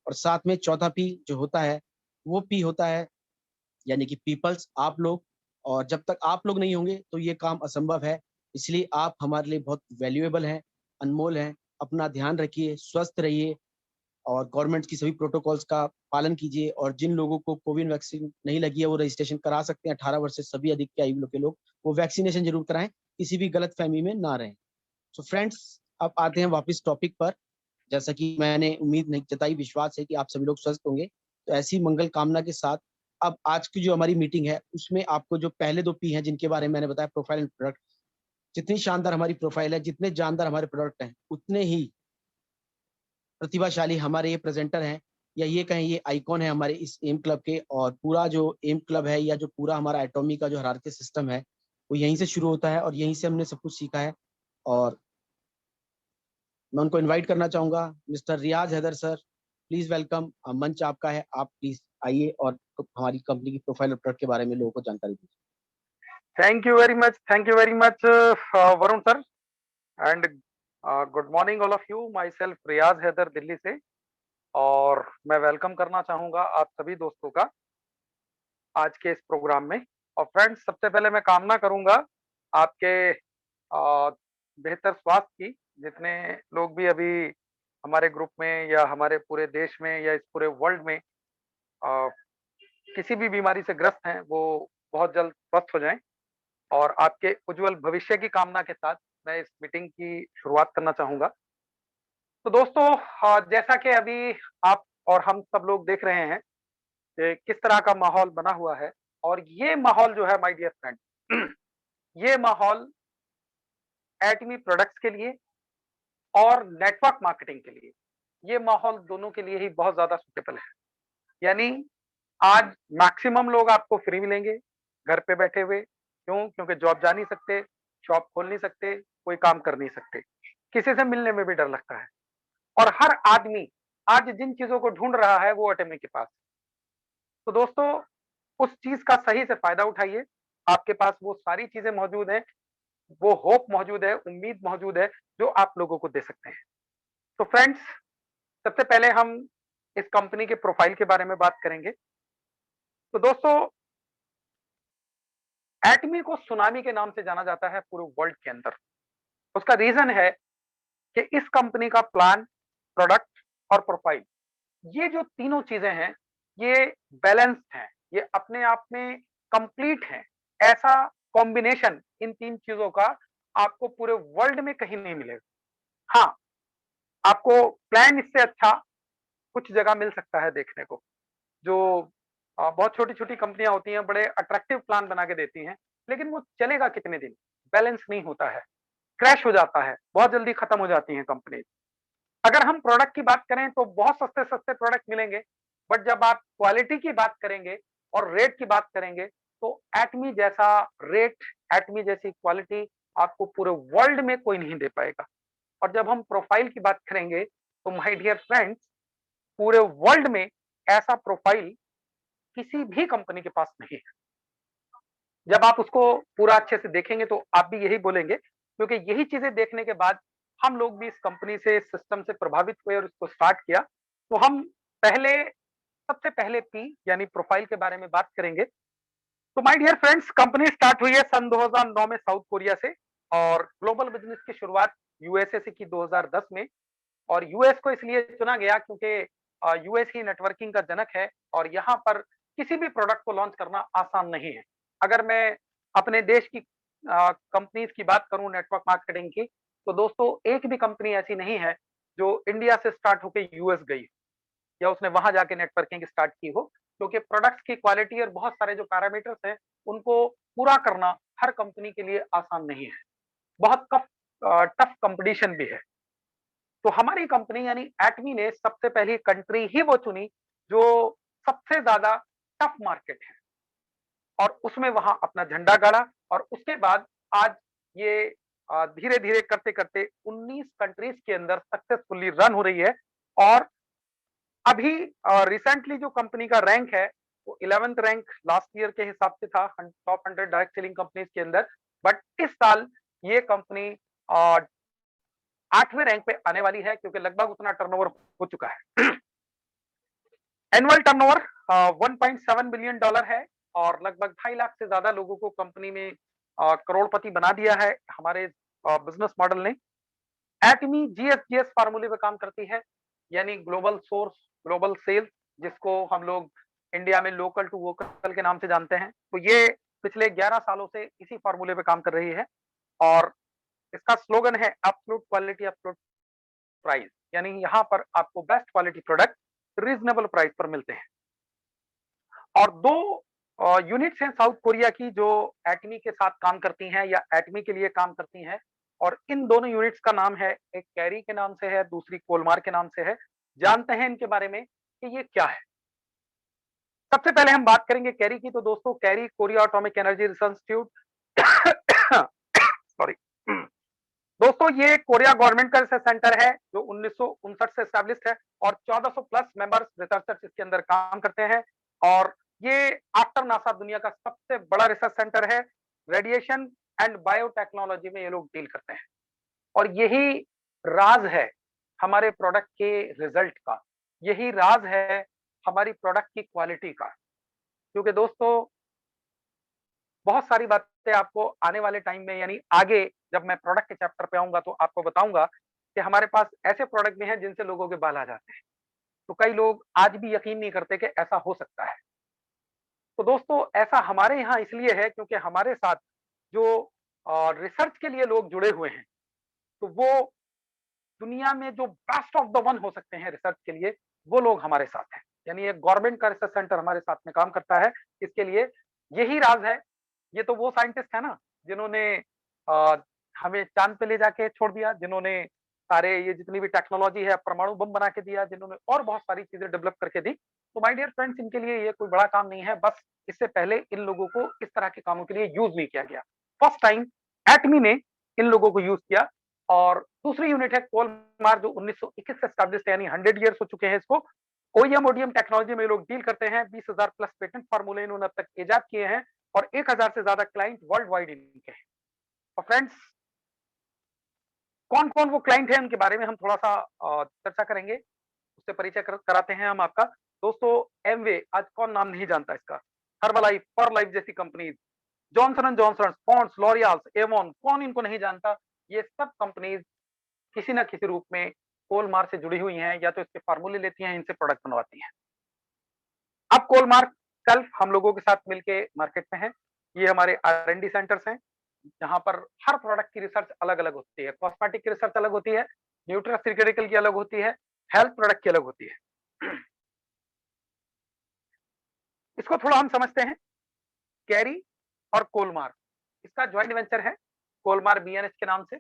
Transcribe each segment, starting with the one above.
और साथ में चौथा पी जो होता है वो पी होता है यानी कि पीपल्स, आप लोग। और जब तक आप लोग नहीं होंगे तो ये काम असंभव है। इसलिए आप हमारे लिए बहुत वैल्यूएबल हैं, अनमोल हैं। अपना ध्यान रखिए, स्वस्थ रहिए और गवर्नमेंट की सभी प्रोटोकॉल्स का पालन कीजिए। और जिन लोगों को कोविड वैक्सीन नहीं लगी है वो रजिस्ट्रेशन करा सकते हैं। 18 वर्ष से सभी अधिक की आयु के लोग वो वैक्सीनेशन जरूर कराएं, किसी भी गलत फहमी में ना रहें। सो फ्रेंड्स, अब आते हैं वापस टॉपिक पर। जैसा कि मैंने उम्मीद नहीं जताई, विश्वास है कि आप सभी लोग स्वस्थ होंगे। तो ऐसी मंगल कामना के साथ अब आज की जो हमारी मीटिंग है उसमें आपको जो पहले दो पी हैं जिनके बारे में मैंने बताया, प्रोफाइल एंड प्रोडक्ट। जितनी शानदार हमारी प्रोफाइल है, जितने जानदार हमारे प्रोडक्ट हैं, उतने ही प्रतिभाशाली हमारे ये प्रेजेंटर हैं, या ये कहें ये आइकॉन है हमारे इस एम क्लब के। और पूरा जो एम क्लब है या जो पूरा हमारा एटॉमी का जो हरारकी सिस्टम है वो यहीं से शुरू होता है और यहीं से हमने सब कुछ सीखा है। और मैं उनको इनवाइट करना चाहूंगा, mister Riyaz Haider sir, please welcome. मंच आपका है, आप प्लीज आइए और हमारी कंपनी की प्रोफाइल और प्रोडक्ट के बारे में लोगों को जानकारी दीजिए। Thank you very much, Varun sir, and good morning all of you. Myself रियाज हैदर दिल्ली से, और मैं वेलकम करना चाहूंगा आप सभी दोस्तों का आज के इस प्रोग्राम में। और फ्रेंड्स, सबसे पहले मैं कामना करूंगा आपके बेहतर स्वास्थ्य की। जितने लोग भी अभी हमारे ग्रुप में या हमारे पूरे देश में या इस पूरे वर्ल्ड में अ, किसी भी बीमारी से ग्रस्त हैं, वो बहुत जल्द स्वस्थ हो जाएं। और आपके उज्जवल भविष्य की कामना के साथ मैं इस मीटिंग की शुरुआत करना चाहूंगा। तो दोस्तों, जैसा कि अभी आप और हम सब लोग देख रहे हैं कि किस तरह का माहौल बना हुआ है, और ये माहौल जो है माय डियर फ्रेंड, ये माहौल एटमी प्रोडक्ट्स के लिए और नेटवर्क मार्केटिंग के लिए, ये माहौल दोनों के लिए ही बहुत ज्यादा सुटेबल है। यानी आज मैक्सिमम लोग आपको फ्री मिलेंगे, घर पे बैठे हुए। क्यों? क्योंकि जॉब जा नहीं सकते, शॉप खोल नहीं सकते, कोई काम कर नहीं सकते, किसी से मिलने में भी डर लगता है। और हर आदमी आज जिन चीजों को ढूंढ रहा है वो एटमी के पास। तो दोस्तों, उस चीज का सही से फायदा उठाइए। आपके पास वो सारी चीजें मौजूद हैं, वो होप मौजूद है, उम्मीद मौजूद है, जो आप लोगों को दे सकते हैं। तो फ्रेंड्स, सबसे पहले हम इस कंपनी के प्रोफाइल के बारे में बात करेंगे। तो दोस्तों, एटमी को सुनामी के नाम से जाना जाता है पूरे वर्ल्ड के अंदर। उसका रीजन है कि इस कंपनी का प्लान, प्रोडक्ट और प्रोफाइल, ये जो तीनों चीजें हैं, ये बैलेंस्ड हैं, ये अपने आप में कंप्लीट हैं। ऐसा कॉम्बिनेशन इन तीन चीजों का आपको पूरे वर्ल्ड में कहीं नहीं मिलेगा। हाँ, आपको प्लान इससे अच्छा कुछ जगह मिल सकता है देखने को, जो बहुत छोटी-छोटी कंपनियाँ होती हैं, बड़े अट्रैक्टिव प्लान बना के देती हैं, लेकिन वो चलेगा कितने दिन? बैलेंस नहीं होता है, क्रैश हो जाता है, बहुत जल्दी खत्म हो जाती हैं कंपनी। अगर हम प्रोडक्ट की बात करें तो बहुत सस्ते-सस्ते प्रोडक्ट मिलेंगे, बट जब आप क्वालिटी की बात करेंगे और रेट की बात करेंगे, तो एटमी जैसा रेट, एटमी जैसी क्वालिटी आपको पूरे वर्ल्ड में कोई नहीं दे पाएगा। और जब हम प्रोफाइल की बात करेंगे, तो माय डियर फ्रेंड्स, पूरे वर्ल्ड में ऐसा प्रोफाइल किसी भी कंपनी के पास नहीं है। जब आप उसको पूरा अच्छे से देखेंगे तो आप भी यही बोलेंगे, क्योंकि यही चीजें देखने के बाद हम लोग भी इस कंपनी से, इस सिस्टम से प्रभावित हुए और इसको स्टार्ट किया। तो हम पहले, सबसे पहले पी यानी प्रोफाइल के बारे में बात करेंगे। तो my dear friends, company start हुई है सन 2009 में साउथ कोरिया से, और ग्लोबल बिजनेस की शुरुआत यूएसए से की 2010 में। और यूएस को इसलिए चुना गया क्योंकि यूएस ही नेटवर्किंग का जनक है, और यहाँ पर किसी भी प्रोडक्ट को लॉन्च करना आसान नहीं है। अगर मैं अपने देश की कंपनीज की बात करूं नेटवर्क मार्केटिंग की, तो दोस्तों एक भी कंपनी ऐसी नहीं है जो इंडिया से स्टार्ट होकर यूएस गई या उसने वहां जाके नेटवर्किंग स्टार्ट की हो, क्योंकि प्रोडक्ट्स की क्वालिटी और बहुत सारे जो पैरामीटर्स हैं उनको पूरा करना हर कंपनी के लिए आसान नहीं है। बहुत टफ कंपटीशन भी है। तो हमारी कंपनी यानी एटमी ने सबसे पहली कंट्री ही वो चुनी जो सबसे ज्यादा टफ मार्केट है, और उसमें वहां अपना झंडा गाड़ा। और उसके बाद आज ये धीरे धीरे करते करते 19 कंट्रीज के अंदर सक्सेसफुली रन हो रही है। और अभी रिसेंटली जो कंपनी का रैंक है वो 11th रैंक लास्ट ईयर के हिसाब से था टॉप 100 डायरेक्ट सेलिंग कंपनीज के अंदर। बट इस साल ये कंपनी 8वें रैंक पे आने वाली है, क्योंकि लगभग उतना टर्नओवर हो चुका है। एनुअल टर्नओवर 1.7 बिलियन डॉलर है और लगभग 2.5 लाख से ज्यादा लोगों को कंपनी में करोड़पति बना दिया है हमारे बिजनेस मॉडल ने। एटमी जीएसजीएस फार्मूले पे काम करती है, यानी ग्लोबल सोर्स ग्लोबल सेल्स, जिसको हम लोग इंडिया में लोकल टू वोकल के नाम से जानते हैं। तो ये पिछले 11 सालों से इसी फार्मूले पे काम कर रही है और इसका स्लोगन है एब्सोल्यूट क्वालिटी एब्सोल्यूट प्राइस, यानी यहाँ पर आपको best quality product reasonable price पर मिलते हैं। और दो यूनिट्स हैं साउथ कोरिया की जो एटमी के साथ काम करती हैं या एटमी के लिए काम करती हैं, और इन दोनों यूनिट्स का नाम है, एक कैरी के नाम से है, दूसरी कोलमार के नाम से है। जानते हैं इनके बारे में कि ये क्या है। सबसे पहले हम बात करेंगे कैरी की। तो दोस्तों, carry Korea atomic energy research institute sorry दोस्तों, ये कोरिया गवर्नमेंट का रिसर्च सेंटर है जो 1959 से एस्टैब्लिश्ड है और 1400 प्लस मेंबर्स रिसर्चर्स इसके अंदर काम करते हैं। और ये आफ्टर नासा दुनिया का सबसे बड़ा रिसर्च सेंटर है। रेडिएशन एंड बायोटेक्नोलॉजी में ये लोग डील करते हैं और यही राज है हमारे प्रोडक्ट के रिजल्ट का, यही राज है हमारी प्रोडक्ट की क्वालिटी का। क्योंकि दोस्तों, बहुत सारी बातें आपको आने वाले टाइम में, यानी आगे जब मैं प्रोडक्ट के चैप्टर पे आऊंगा तो आपको बताऊंगा कि हमारे पास ऐसे प्रोडक्ट भी हैं जिनसे लोगों के बाल आ जाते हैं। तो कई लोग आज भी यकीन नहीं करते कि ऐसा हो सकता है। तो दोस्तों, ऐसा हमारे यहाँ इसलिए है क्योंकि हमारे साथ जो रिसर्च के लिए लोग जुड़े हुए हैं, तो वो दुनिया में जो बेस्ट ऑफ द वन हो सकते हैं रिसर्च के लिए, वो लोग हमारे साथ हैं। यानी एक गवर्नमेंट का रिसर्च सेंटर हमारे साथ में काम करता है, इसके लिए यही राज है। ये तो वो साइंटिस्ट है ना जिन्होंने हमें चांद पे ले जाके छोड़ दिया, जिन्होंने सारे ये जितनी भी टेक्नोलॉजी है परमाणु बम बना के दिया, जिन्होंने और बहुत सारी चीजें डेवलप करके दी। तो माय डियर फ्रेंड्स, इनके लिए ये कोई बड़ा काम नहीं है, बस इससे पहले इन लोगों को इस तरह के कामों के लिए यूज नहीं किया गया। फर्स्ट टाइम एटमी ने इन लोगों को यूज किया। और दूसरी यूनिट है कोलमार जो 1921 से एस्टैब्लिश है, यानी 100 ईयर्स हो चुके हैं इसको। ओईएम ओडीएम टेक्नोलॉजी में लोग डील करते हैं। 20,000 प्लस पेटेंट फार्मूले इन्होंने अब तक इजाद किए हैं और 1000 से ज्यादा क्लाइंट वर्ल्ड वाइड इनके हैं। और फ्रेंड्स, कौन कौन वो क्लाइंट है उनके बारे में हम थोड़ा सा चर्चा करेंगे, उससे परिचय कराते हैं हम आपका। दोस्तों, एमवे आज कौन नाम नहीं जानता इसका। हर्बलाइफ, परलाइफ जैसी company, Johnson and Johnson, Pond's, L'Oreal's, Avon, कौन इनको नहीं जानता। ये सब कंपनीज किसी ना किसी रूप में कोलमार से जुड़ी हुई हैं, या तो इसके फार्मूले लेती हैं, इनसे प्रोडक्ट बनवाती हैं। अब कोलमार कल हम लोगों के साथ मिलके मार्केट में है। ये हमारे R&D सेंटर्स हैं, जहां पर हर प्रोडक्ट की रिसर्च अलग अलग होती है। कॉस्मेटिक की रिसर्च अलग होती है, न्यूट्रास्यूटिकल की अलग होती है, हेल्थ प्रोडक्ट की अलग होती है। इसको थोड़ा हम समझते हैं। कैरी और कोलमार, इसका ज्वाइंट वेंचर है कोलमार बीएनएच के नाम से,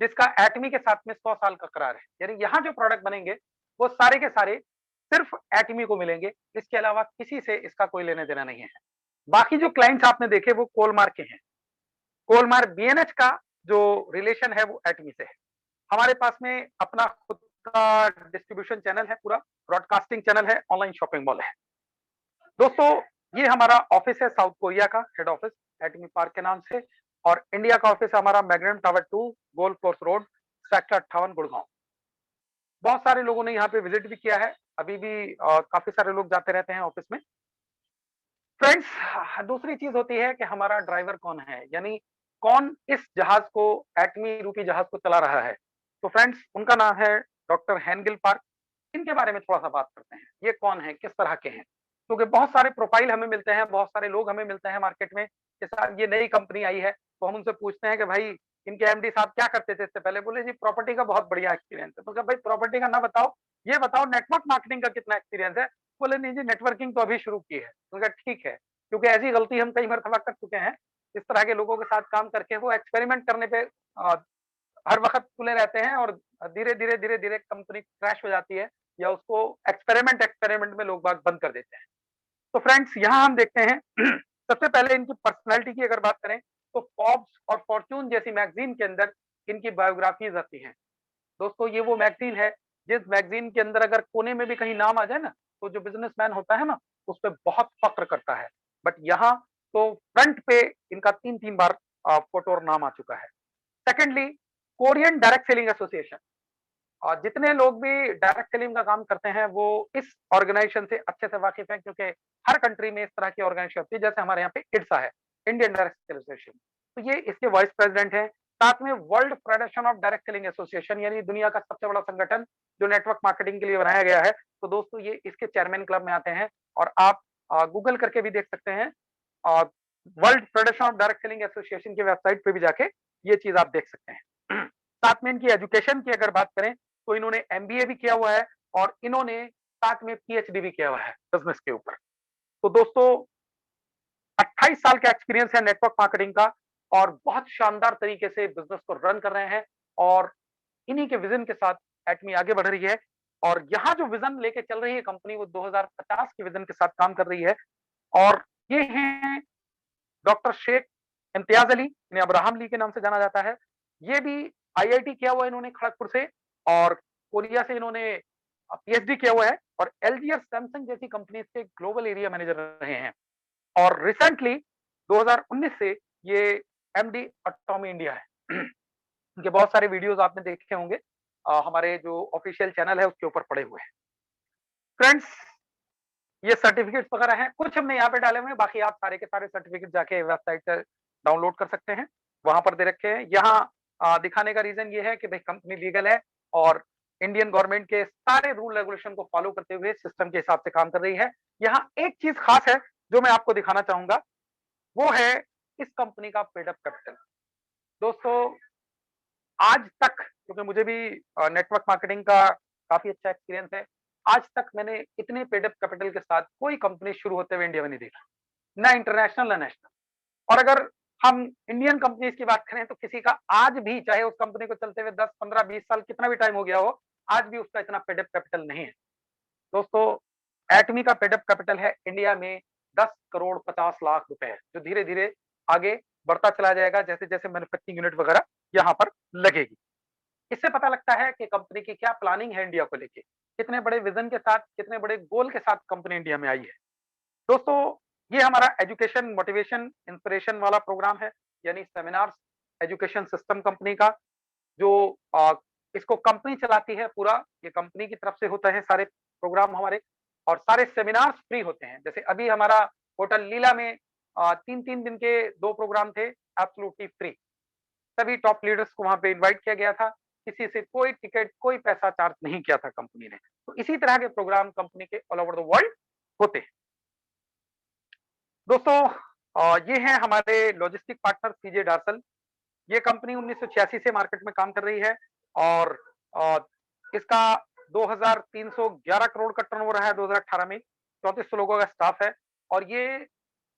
जिसका एटमी के साथ में 100 साल का करार है। यानी यहाँ जो प्रोडक्ट बनेंगे वो सारे के सारे सिर्फ एटमी को मिलेंगे, इसके अलावा किसी से इसका कोई लेना देना नहीं है। बाकी जो क्लाइंट्स आपने देखे वो कोलमार के हैं। कोलमार बीएनएच का जो रिलेशन है वो एटमी से है। हमारे पास में अपना खुद का डिस्ट्रीब्यूशन चैनल है, पूरा ब्रॉडकास्टिंग चैनल है, ऑनलाइन शॉपिंग मॉल है। दोस्तों, ये हमारा ऑफिस है साउथ कोरिया का हेड ऑफिस एटमी पार्क के नाम से, और इंडिया का ऑफिस हमारा magnum tower 2 golf course road sector 58 Gurgaon. बहुत सारे लोगों ने यहाँ पे विजिट भी किया है, अभी भी काफी सारे लोग जाते रहते हैं ऑफिस में। फ्रेंड्स, दूसरी चीज होती है कि हमारा ड्राइवर कौन है, यानी कौन इस जहाज को, एटमी रूपी जहाज को चला रहा है। तो फ्रेंड्स, उनका नाम है डॉक्टर हेनगिल पार्क। इनके बारे में थोड़ा सा बात करते हैं। ये कौन है, किस तरह के हैं। क्योंकि बहुत सारे प्रोफाइल हमें मिलते हैं, बहुत सारे लोग हमें मिलते हैं मार्केट में कि साहब ये नई कंपनी आई है, तो हम उनसे पूछते हैं कि भाई इनके एमडी साहब क्या करते थे इससे पहले। बोले जी प्रॉपर्टी का बहुत बढ़िया एक्सपीरियंस है। तो क्या भाई प्रॉपर्टी का ना बताओ, ये बताओ नेटवर्क मार्केटिंग का कितना एक्सपीरियंस है। बोले नहीं जी नेटवर्किंग तो अभी शुरू की है। तो कहा ठीक है, क्योंकि ऐसी गलती हम कई मरतबा कर चुके हैं। इस तरह के लोगों के साथ काम करके वो एक्सपेरिमेंट करने पे हर वक्त तुले रहते हैं और धीरे धीरे धीरे धीरे कंपनी क्रैश हो जाती है, या उसको एक्सपेरिमेंट में लोग बाग बंद कर देते हैं। तो फ्रेंड्स, यहाँ हम देखते हैं सबसे पहले इनकी पर्सनैलिटी की अगर बात करें तो फॉर्ब्स और फॉर्च्यून जैसी मैगजीन के अंदर इनकी बायोग्राफीज आती हैं। दोस्तों, ये वो मैगजीन है जिस मैगजीन के अंदर अगर कोने में भी कहीं नाम आ जाए ना, तो जो बिजनेसमैन होता है ना उस पर बहुत फक्र करता है। बट यहाँ तो फ्रंट पे इनका 3-3 बार फोटो और नाम आ चुका है। Secondly, Korean direct selling association, जितने लोग भी डायरेक्ट सेलिंग का काम करते हैं वो इस ऑर्गेनाइजेशन से अच्छे से वाकिफ हैं, क्योंकि हर कंट्री में इस तरह की ऑर्गेनाइजेशन होती है। जैसे हमारे यहाँ पे इड्सा है, इंडियन डायरेक्ट सेल एसोसिएशन, तो ये इसके वाइस प्रेसिडेंट हैं। साथ में world federation of direct selling association, यानी दुनिया का सबसे बड़ा संगठन जो नेटवर्क मार्केटिंग के लिए बनाया गया है, तो दोस्तों ये इसके चेयरमैन क्लब में आते हैं। और आप गूगल करके भी देख सकते हैं, world federation of direct selling association की वेबसाइट पे भी जाके ये चीज आप देख सकते हैं। साथ में इनकी एजुकेशन की अगर बात करें तो इन्होंने एमबीए भी किया हुआ है और इन्होंने साथ में पीएचडी भी किया हुआ है बिजनेस के ऊपर। तो दोस्तों 28 साल का एक्सपीरियंस है नेटवर्क मार्केटिंग का और बहुत शानदार तरीके से बिजनेस को रन कर रहे हैं और इन्हीं के विजन के साथ एटमी आगे बढ़ रही है। और यहाँ जो विजन लेके चल रही है कंपनी, वो 2050 के विजन के साथ काम कर रही है। और ये हैं डॉक्टर शेख इम्तियाज अली, इन्हें अब्राहम ली के नाम से जाना जाता है। ये भी आईआईटी किया हुआ है इन्होंने खड़गपुर से, और कोरिया से इन्होंने पीएचडी किया हुआ है, और एलजी और सैमसंग जैसी कंपनीज के ग्लोबल एरिया मैनेजर रहे हैं। और रिसेंटली 2019 से ये एमडी अटॉमी इंडिया है। उनके बहुत सारे वीडियोस आपने देखे होंगे, हमारे जो ऑफिशियल चैनल है उसके ऊपर पड़े हुए हैं। फ्रेंड्स, ये सर्टिफिकेट्स वगैरह हैं, कुछ हमने यहाँ पे डाले हुए हैं, बाकी आप सारे के सारे सर्टिफिकेट जाके वेबसाइट से डाउनलोड कर सकते हैं, वहां पर दे रखे हैं। यहाँ दिखाने का रीजन ये है कि भाई कंपनी लीगल है और इंडियन गवर्नमेंट के सारे रूल रेगुलेशन को फॉलो करते हुए सिस्टम के हिसाब से काम कर रही है। यहाँ एक चीज खास है जो मैं आपको दिखाना चाहूंगा, वो है इस कंपनी का पेड अप कैपिटल। दोस्तों आज तक, क्योंकि मुझे भी नेटवर्क मार्केटिंग का काफी अच्छा एक्सपीरियंस है, आज तक मैंने इतने पेड अप कैपिटल के साथ कोई कंपनी शुरू होते हुए इंडिया में नहीं देखा, ना इंटरनेशनल ना नेशनल। और अगर हम इंडियन कंपनीज की बात करें तो किसी का आज भी, चाहे उस कंपनी को चलते हुए 10, 15, 20 साल कितना भी टाइम हो गया हो, आज भी उसका इतना पेड अप कैपिटल नहीं है। दोस्तों एटमी का पेड अप कैपिटल है इंडिया में 10 करोड़ 50 लाख रुपए, जो धीरे धीरे आगे बढ़ता चला जाएगा जैसे जैसे मैन्युफैक्चरिंग यूनिट वगैरह यहाँ पर लगेगी। इससे पता लगता है कि कंपनी की क्या प्लानिंग है इंडिया को लेके, कितने बड़े विजन के साथ, कितने बड़े गोल के साथ कंपनी इंडिया में आई है। दोस्तों ये हमारा एजुकेशन, मोटिवेशन, इंस्पिरेशन वाला प्रोग्राम है, यानी सेमिनार्स एजुकेशन सिस्टम कंपनी का, जो इसको कंपनी चलाती है पूरा, ये कंपनी की तरफ से होता है सारे प्रोग्राम हमारे, और सारे सेमिनार्स फ्री होते हैं। जैसे अभी हमारा होटल लीला में 3-3 दिन के 2 प्रोग्राम थे एब्सोल्युटली फ्री। सभी टॉप लीडर्स को वहां पे इनवाइट किया गया था, किसी से कोई टिकट, कोई पैसा चार्ज नहीं किया था कंपनी ने। तो इसी तरह के प्रोग्राम कंपनी के ऑल ओवर द वर्ल्ड होते हैं। दोस्तों ये हैं हमारे लॉजिस्टिक पार्टनर सीजे डार्सल। ये कंपनी 1986 से मार्केट में काम कर रही है और अ, इसका 2311 करोड़ का टर्नओवर रहा है 2018 में, 3400 लोगों का स्टाफ है। और ये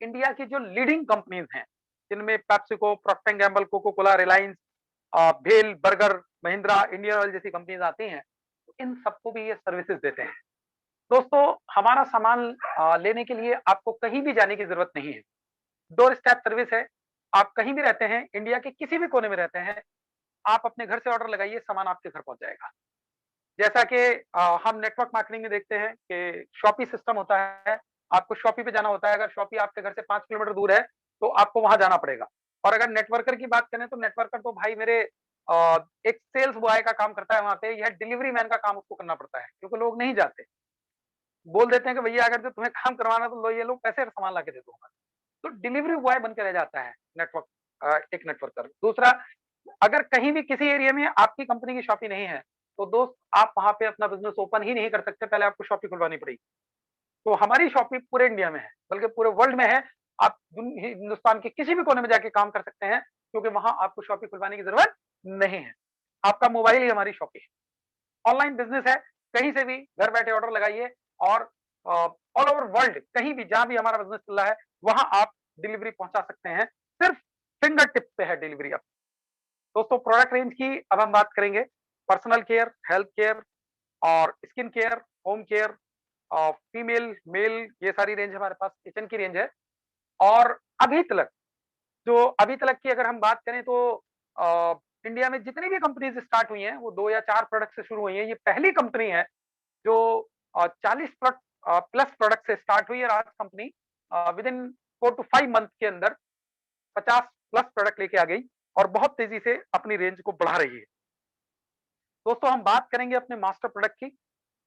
इंडिया की जो लीडिंग कंपनीज हैं, जिनमें PepsiCo, Procter and Gamble, Coca Cola, Reliance, भेल, बर्गर, महिंद्रा, इंडियन ऑयल जैसी कंपनीज आती हैं, तो इन सबको भी ये सर्विसेज देते हैं। दोस्तों हमारा सामान लेने के लिए आपको कहीं भी जाने की जरूरत नहीं है, डोर स्टेप सर्विस है। आप कहीं भी रहते हैं, इंडिया के किसी भी कोने में रहते हैं, आप अपने घर से ऑर्डर लगाइए, सामान आपके घर पहुंच जाएगा। जैसा कि हम नेटवर्क मार्केटिंग में देखते हैं कि शॉपी सिस्टम होता है, आपको शॉपी पे जाना होता है। अगर शॉपी आपके घर से 5 किलोमीटर दूर है तो आपको वहां जाना पड़ेगा। और अगर नेटवर्कर की बात करें तो नेटवर्कर तो भाई मेरे एक सेल्स बॉय का काम करता है वहां पे, यह डिलीवरी मैन का काम उसको करना पड़ता है, क्योंकि लोग नहीं जाते, बोल देते हैं कि भैया अगर जो तुम्हें काम करवाना तो लो, ये लोग पैसे सामान ला के दे दूंगा। तो डिलीवरी बॉय बन के रह जाता है नेटवर्क, एक नेटवर्कर। दूसरा, अगर कहीं भी किसी एरिया में आपकी कंपनी की शॉपी नहीं है तो दोस्त आप वहां पे अपना बिजनेस ओपन ही नहीं कर सकते, पहले आपको शॉपी खुलवानी पड़ेगी। तो हमारी शॉपी पूरे इंडिया में है, बल्कि पूरे वर्ल्ड में है। आप हिंदुस्तान के किसी भी कोने में जाके काम कर सकते हैं, क्योंकि वहां आपको शॉपी खुलवाने की जरूरत नहीं है। आपका मोबाइल ही हमारी शॉपी है। ऑनलाइन बिजनेस है, कहीं से भी घर बैठे ऑर्डर लगाइए और ऑल ओवर वर्ल्ड कहीं भी जहां भी हमारा बिजनेस चल रहा है वहां आप डिलीवरी पहुंचा सकते हैं। सिर्फ फिंगर टिप पे है डिलीवरी अब। दोस्तों प्रोडक्ट रेंज की अब हम बात करेंगे। पर्सनल केयर, हेल्थ केयर और skin care, home care, female, male, ये सारी रेंज हमारे पास किचन की रेंज है। और अभी तक, जो अभी तक की अगर हम बात करें तो इंडिया में जितनी भी कंपनीज स्टार्ट हुई हैं वो 2 या 4 प्रोडक्ट से शुरू हुई हैं। ये पहली कंपनी है जो 40 प्लस प्रोडक्ट से स्टार्ट हुई है, और आज company with in 4 to 5 month के अंदर 50 प्लस प्रोडक्ट लेके आ गई और बहुत तेजी से अपनी रेंज को बढ़ा रही है। दोस्तों हम बात करेंगे अपने मास्टर प्रोडक्ट की,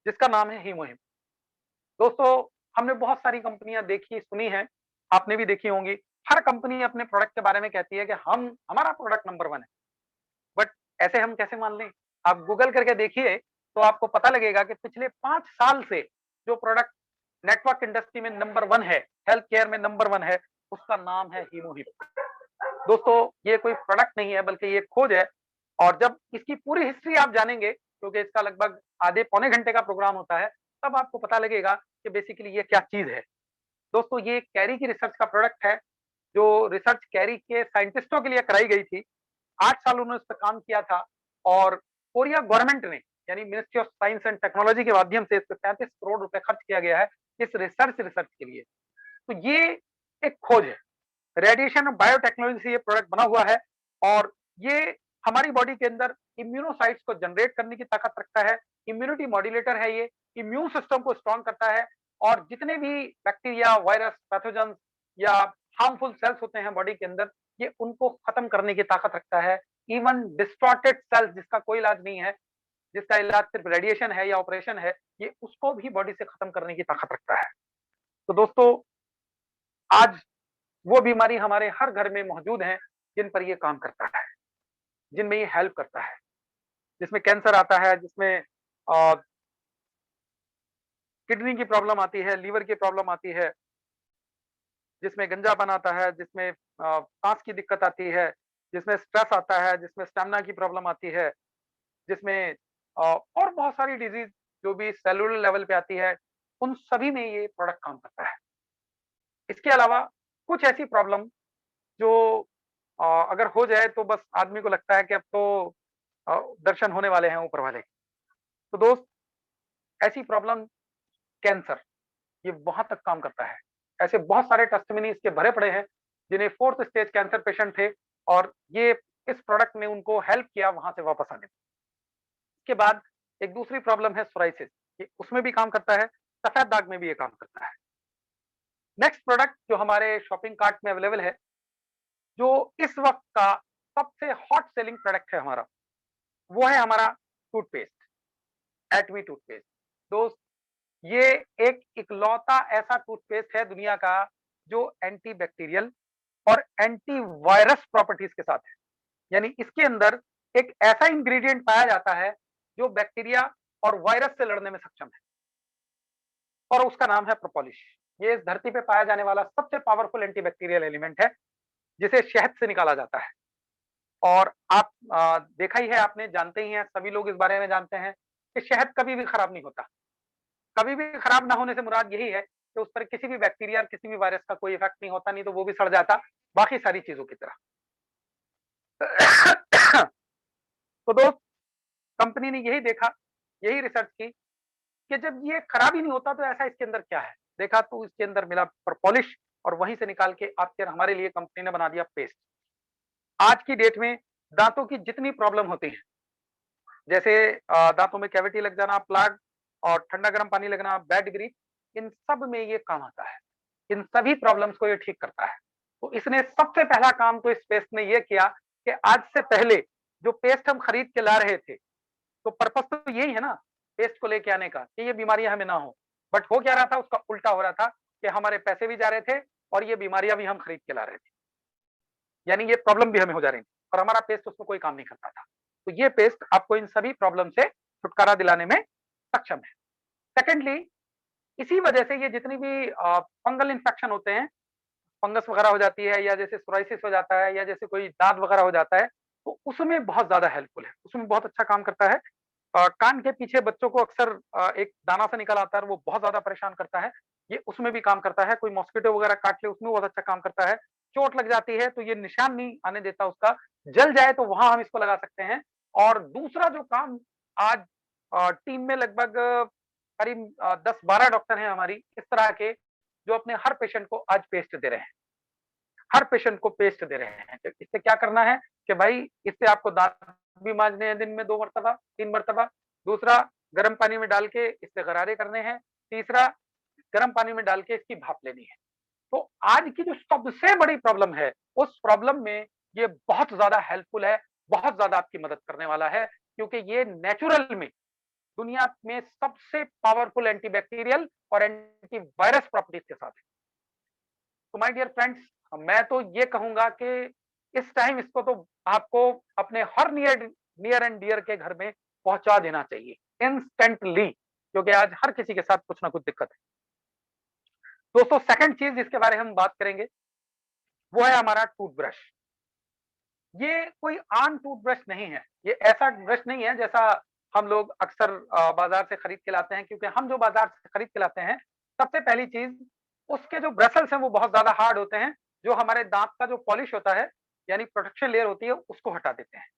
जिसका नाम है हीमोहिम। दोस्तों हमने बहुत सारी कंपनियां देखी सुनी हैं, आपने भी देखी होंगी। हर कंपनी अपने प्रोडक्ट के बारे में कहती है कि हम हमारा प्रोडक्ट नंबर 1 है। बट ऐसे हम कैसे मान लें? आप गूगल करके देखिए तो आपको पता लगेगा कि पिछले 5 साल से जो प्रोडक्ट नेटवर्क इंडस्ट्री में नंबर 1 है, हेल्थ केयर में नंबर 1 है, उसका नाम है हीमोहिम। दोस्तों ये कोई प्रोडक्ट नहीं है बल्कि ये खोज है। और जब इसकी पूरी हिस्ट्री आप जानेंगे, क्योंकि इसका लगभग आधे पौने घंटे का प्रोग्राम होता है, तब आपको पता लगेगा कि बेसिकली ये क्या चीज है। दोस्तों ये कैरी की रिसर्च का प्रोडक्ट है, जो रिसर्च कैरी के साइंटिस्टों के लिए कराई गई थी। 8 साल उन्होंने इस पे काम किया था और कोरिया गवर्नमेंट ने यानी ministry of science and technology के माध्यम से इस पे 35 करोड़ रुपए खर्च किया गया है इस रिसर्च के लिए। तो ये एक खोज है। रेडिएशन और बायोटेक्नोलॉजी से ये प्रोडक्ट बना हुआ है और ये हमारी बॉडी के अंदर इम्यूनोसाइट्स को जनरेट करने की ताकत रखता है। इम्यूनिटी मॉड्यूलेटर है ये, इम्यून सिस्टम को स्ट्रॉन्ग करता है और जितने भी बैक्टीरिया, वायरस, पैथोजन या हार्मफुल सेल्स होते हैं बॉडी के अंदर, ये उनको खत्म करने की ताकत रखता है। इवन डिस्टॉर्टेड सेल्स जिसका कोई इलाज नहीं है, जिसका इलाज सिर्फ रेडिएशन है या ऑपरेशन है, ये उसको भी बॉडी से खत्म करने की ताकत रखता है। तो दोस्तों आज वो बीमारी हमारे हर घर में मौजूद है जिन पर ये काम करता है, जिनमें ये हेल्प करता है, जिसमें कैंसर आता है, जिसमें किडनी की प्रॉब्लम आती है, लीवर की प्रॉब्लम आती है, जिसमें गंजापन आता है, जिसमें सांस की दिक्कत आती है, जिसमें स्ट्रेस आता है, जिसमें स्टेमिना की प्रॉब्लम आती है, जिसमें और बहुत सारी डिजीज जो भी सेलुलर लेवल पे आती है, उन सभी में ये प्रोडक्ट काम करता है। इसके अलावा कुछ ऐसी प्रॉब्लम जो अगर हो जाए तो बस आदमी को लगता है कि अब तो दर्शन होने वाले हैं ऊपर वाले। तो दोस्त ऐसी प्रॉब्लम कैंसर, ये वहां तक काम करता है। ऐसे बहुत सारे टेस्टिमनी इसके भरे पड़े हैं जिन्हें 4th स्टेज कैंसर पेशेंट थे और ये इस प्रोडक्ट ने उनको हेल्प किया वहां से वापस आने में। इसके बाद एक दूसरी प्रॉब्लम है सोराइसिस, ये उसमें भी काम करता है, सफेद दाग में भी ये काम करता है। नेक्स्ट प्रोडक्ट जो हमारे शॉपिंग कार्ट में अवेलेबल है, जो इस वक्त का सबसे हॉट सेलिंग प्रोडक्ट है हमारा, वो है हमारा टूथपेस्ट, एटमी टूथपेस्ट। दोस्त ये एक इकलौता ऐसा टूथपेस्ट है दुनिया का जो एंटी बैक्टीरियल और एंटी वायरस प्रॉपर्टीज के साथ है। यानी इसके अंदर एक ऐसा इंग्रेडिएंट पाया जाता है जो बैक्टीरिया और वायरस से लड़ने में सक्षम है और उसका नाम है प्रोपोलिश। ये इस धरती पे पाया जाने वाला सबसे पावरफुल एंटीबैक्टीरियल एलिमेंट है जिसे शहद से निकाला जाता है। और आप देखा ही है, आपने जानते ही हैं, सभी लोग इस बारे में जानते हैं कि शहद कभी भी खराब नहीं होता। कभी भी खराब ना होने से मुराद यही है कि उस पर किसी भी बैक्टीरिया और किसी भी वायरस का कोई इफेक्ट नहीं होता, नहीं तो वो भी सड़ जाता बाकी सारी चीजों की तरह। तो दोस्त कंपनी ने यही देखा, यही रिसर्च की कि जब ये खराब ही नहीं होता तो ऐसा इसके अंदर क्या है। देखा तो इसके अंदर मिला प्रोपोलिश और वहीं से निकाल के आफ्टर हमारे लिए कंपनी ने बना दिया पेस्ट। आज की डेट में दांतों की जितनी प्रॉब्लम होती है, जैसे दांतों में कैविटी लग जाना, प्लाग और ठंडा गर्म पानी लगना, बैड ग्रीप, इन सब में ये काम आता है। इन सभी प्रॉब्लम्स को ये ठीक करता है। तो इसने सबसे पहला काम तो इस पेस्ट ने ये किया कि आज से पहले जो पेस्ट हम खरीद के ला रहे थे, तो पर्पस तो यही है ना पेस्ट को लेके आने का कि ये बीमारियां हमें ना हो। बट हो क्या रहा था, उसका उल्टा हो रहा था कि हमारे पैसे भी जा रहे थे और ये बीमारियां भी हम खरीद के ला रहे थे, यानी ये प्रॉब्लम भी हमें हो जा रही थी और हमारा पेस्ट उसमें कोई काम नहीं करता था। तो ये पेस्ट आपको इन सभी प्रॉब्लम से छुटकारा दिलाने में सक्षम है। सेकेंडली, इसी वजह से ये जितनी भी फंगल इन्फेक्शन होते हैं, फंगस वगैरह हो जाती है या जैसे सोराइसिस हो जाता है या जैसे कोई दाद वगैरह हो जाता है, तो उसमें बहुत ज्यादा हेल्पफुल है, उसमें बहुत अच्छा काम करता है। कान के पीछे बच्चों को अक्सर एक दाना सा निकल आता है, वो बहुत ज्यादा परेशान करता है, ये उसमें भी काम करता है। कोई मॉस्किटो वगैरह काट ले उसमें बहुत अच्छा काम करता है। चोट लग जाती है तो ये निशान नहीं आने देता उसका, जल जाए तो वहां हम इसको लगा सकते हैं। और दूसरा जो काम आज टीम में लगभग करीब 10-12 डॉक्टर हैं हमारी इस तरह के, जो अपने हर पेशेंट को आज पेस्ट दे रहे हैं, हर पेशेंट को पेस्ट दे रहे हैं। तो इससे क्या करना है कि भाई इससे आपको दांत भी मांजने हैं दिन में 2 मरतबा, 3 मरतबा। दूसरा, गर्म पानी में डाल के इससे गरारे करने हैं। तीसरा, गर्म पानी में डाल के इसकी भाप लेनी है। तो आज की जो सबसे बड़ी प्रॉब्लम है, उस प्रॉब्लम में ये बहुत ज्यादा हेल्पफुल है, बहुत ज्यादा आपकी मदद करने वाला है। क्योंकि ये नेचुरल में दुनिया में सबसे पावरफुल एंटीबैक्टीरियल और एंटीवायरस प्रॉपर्टीज के साथ है। तो माय डियर फ्रेंड्स, मैं तो ये कहूंगा कि इस टाइम इसको तो आपको अपने हर नियर एंड डियर के घर में पहुंचा देना चाहिए इंस्टेंटली, क्योंकि आज हर किसी के साथ कुछ ना कुछ दिक्कत है। दोस्तों, सेकंड चीज जिसके बारे में हम बात करेंगे वो है हमारा टूथब्रश। ये कोई आम टूथब्रश नहीं है, ये ऐसा ब्रश नहीं है जैसा हम लोग अक्सर बाजार से खरीद के लाते हैं, क्योंकि हम जो बाजार से खरीद के लाते हैं, सबसे पहली चीज उसके जो ब्रसल्स हैं वो बहुत ज्यादा हार्ड होते हैं, जो हमारे दांत का जो पॉलिश होता है यानी प्रोटेक्शन लेयर होती है उसको हटा देते हैं।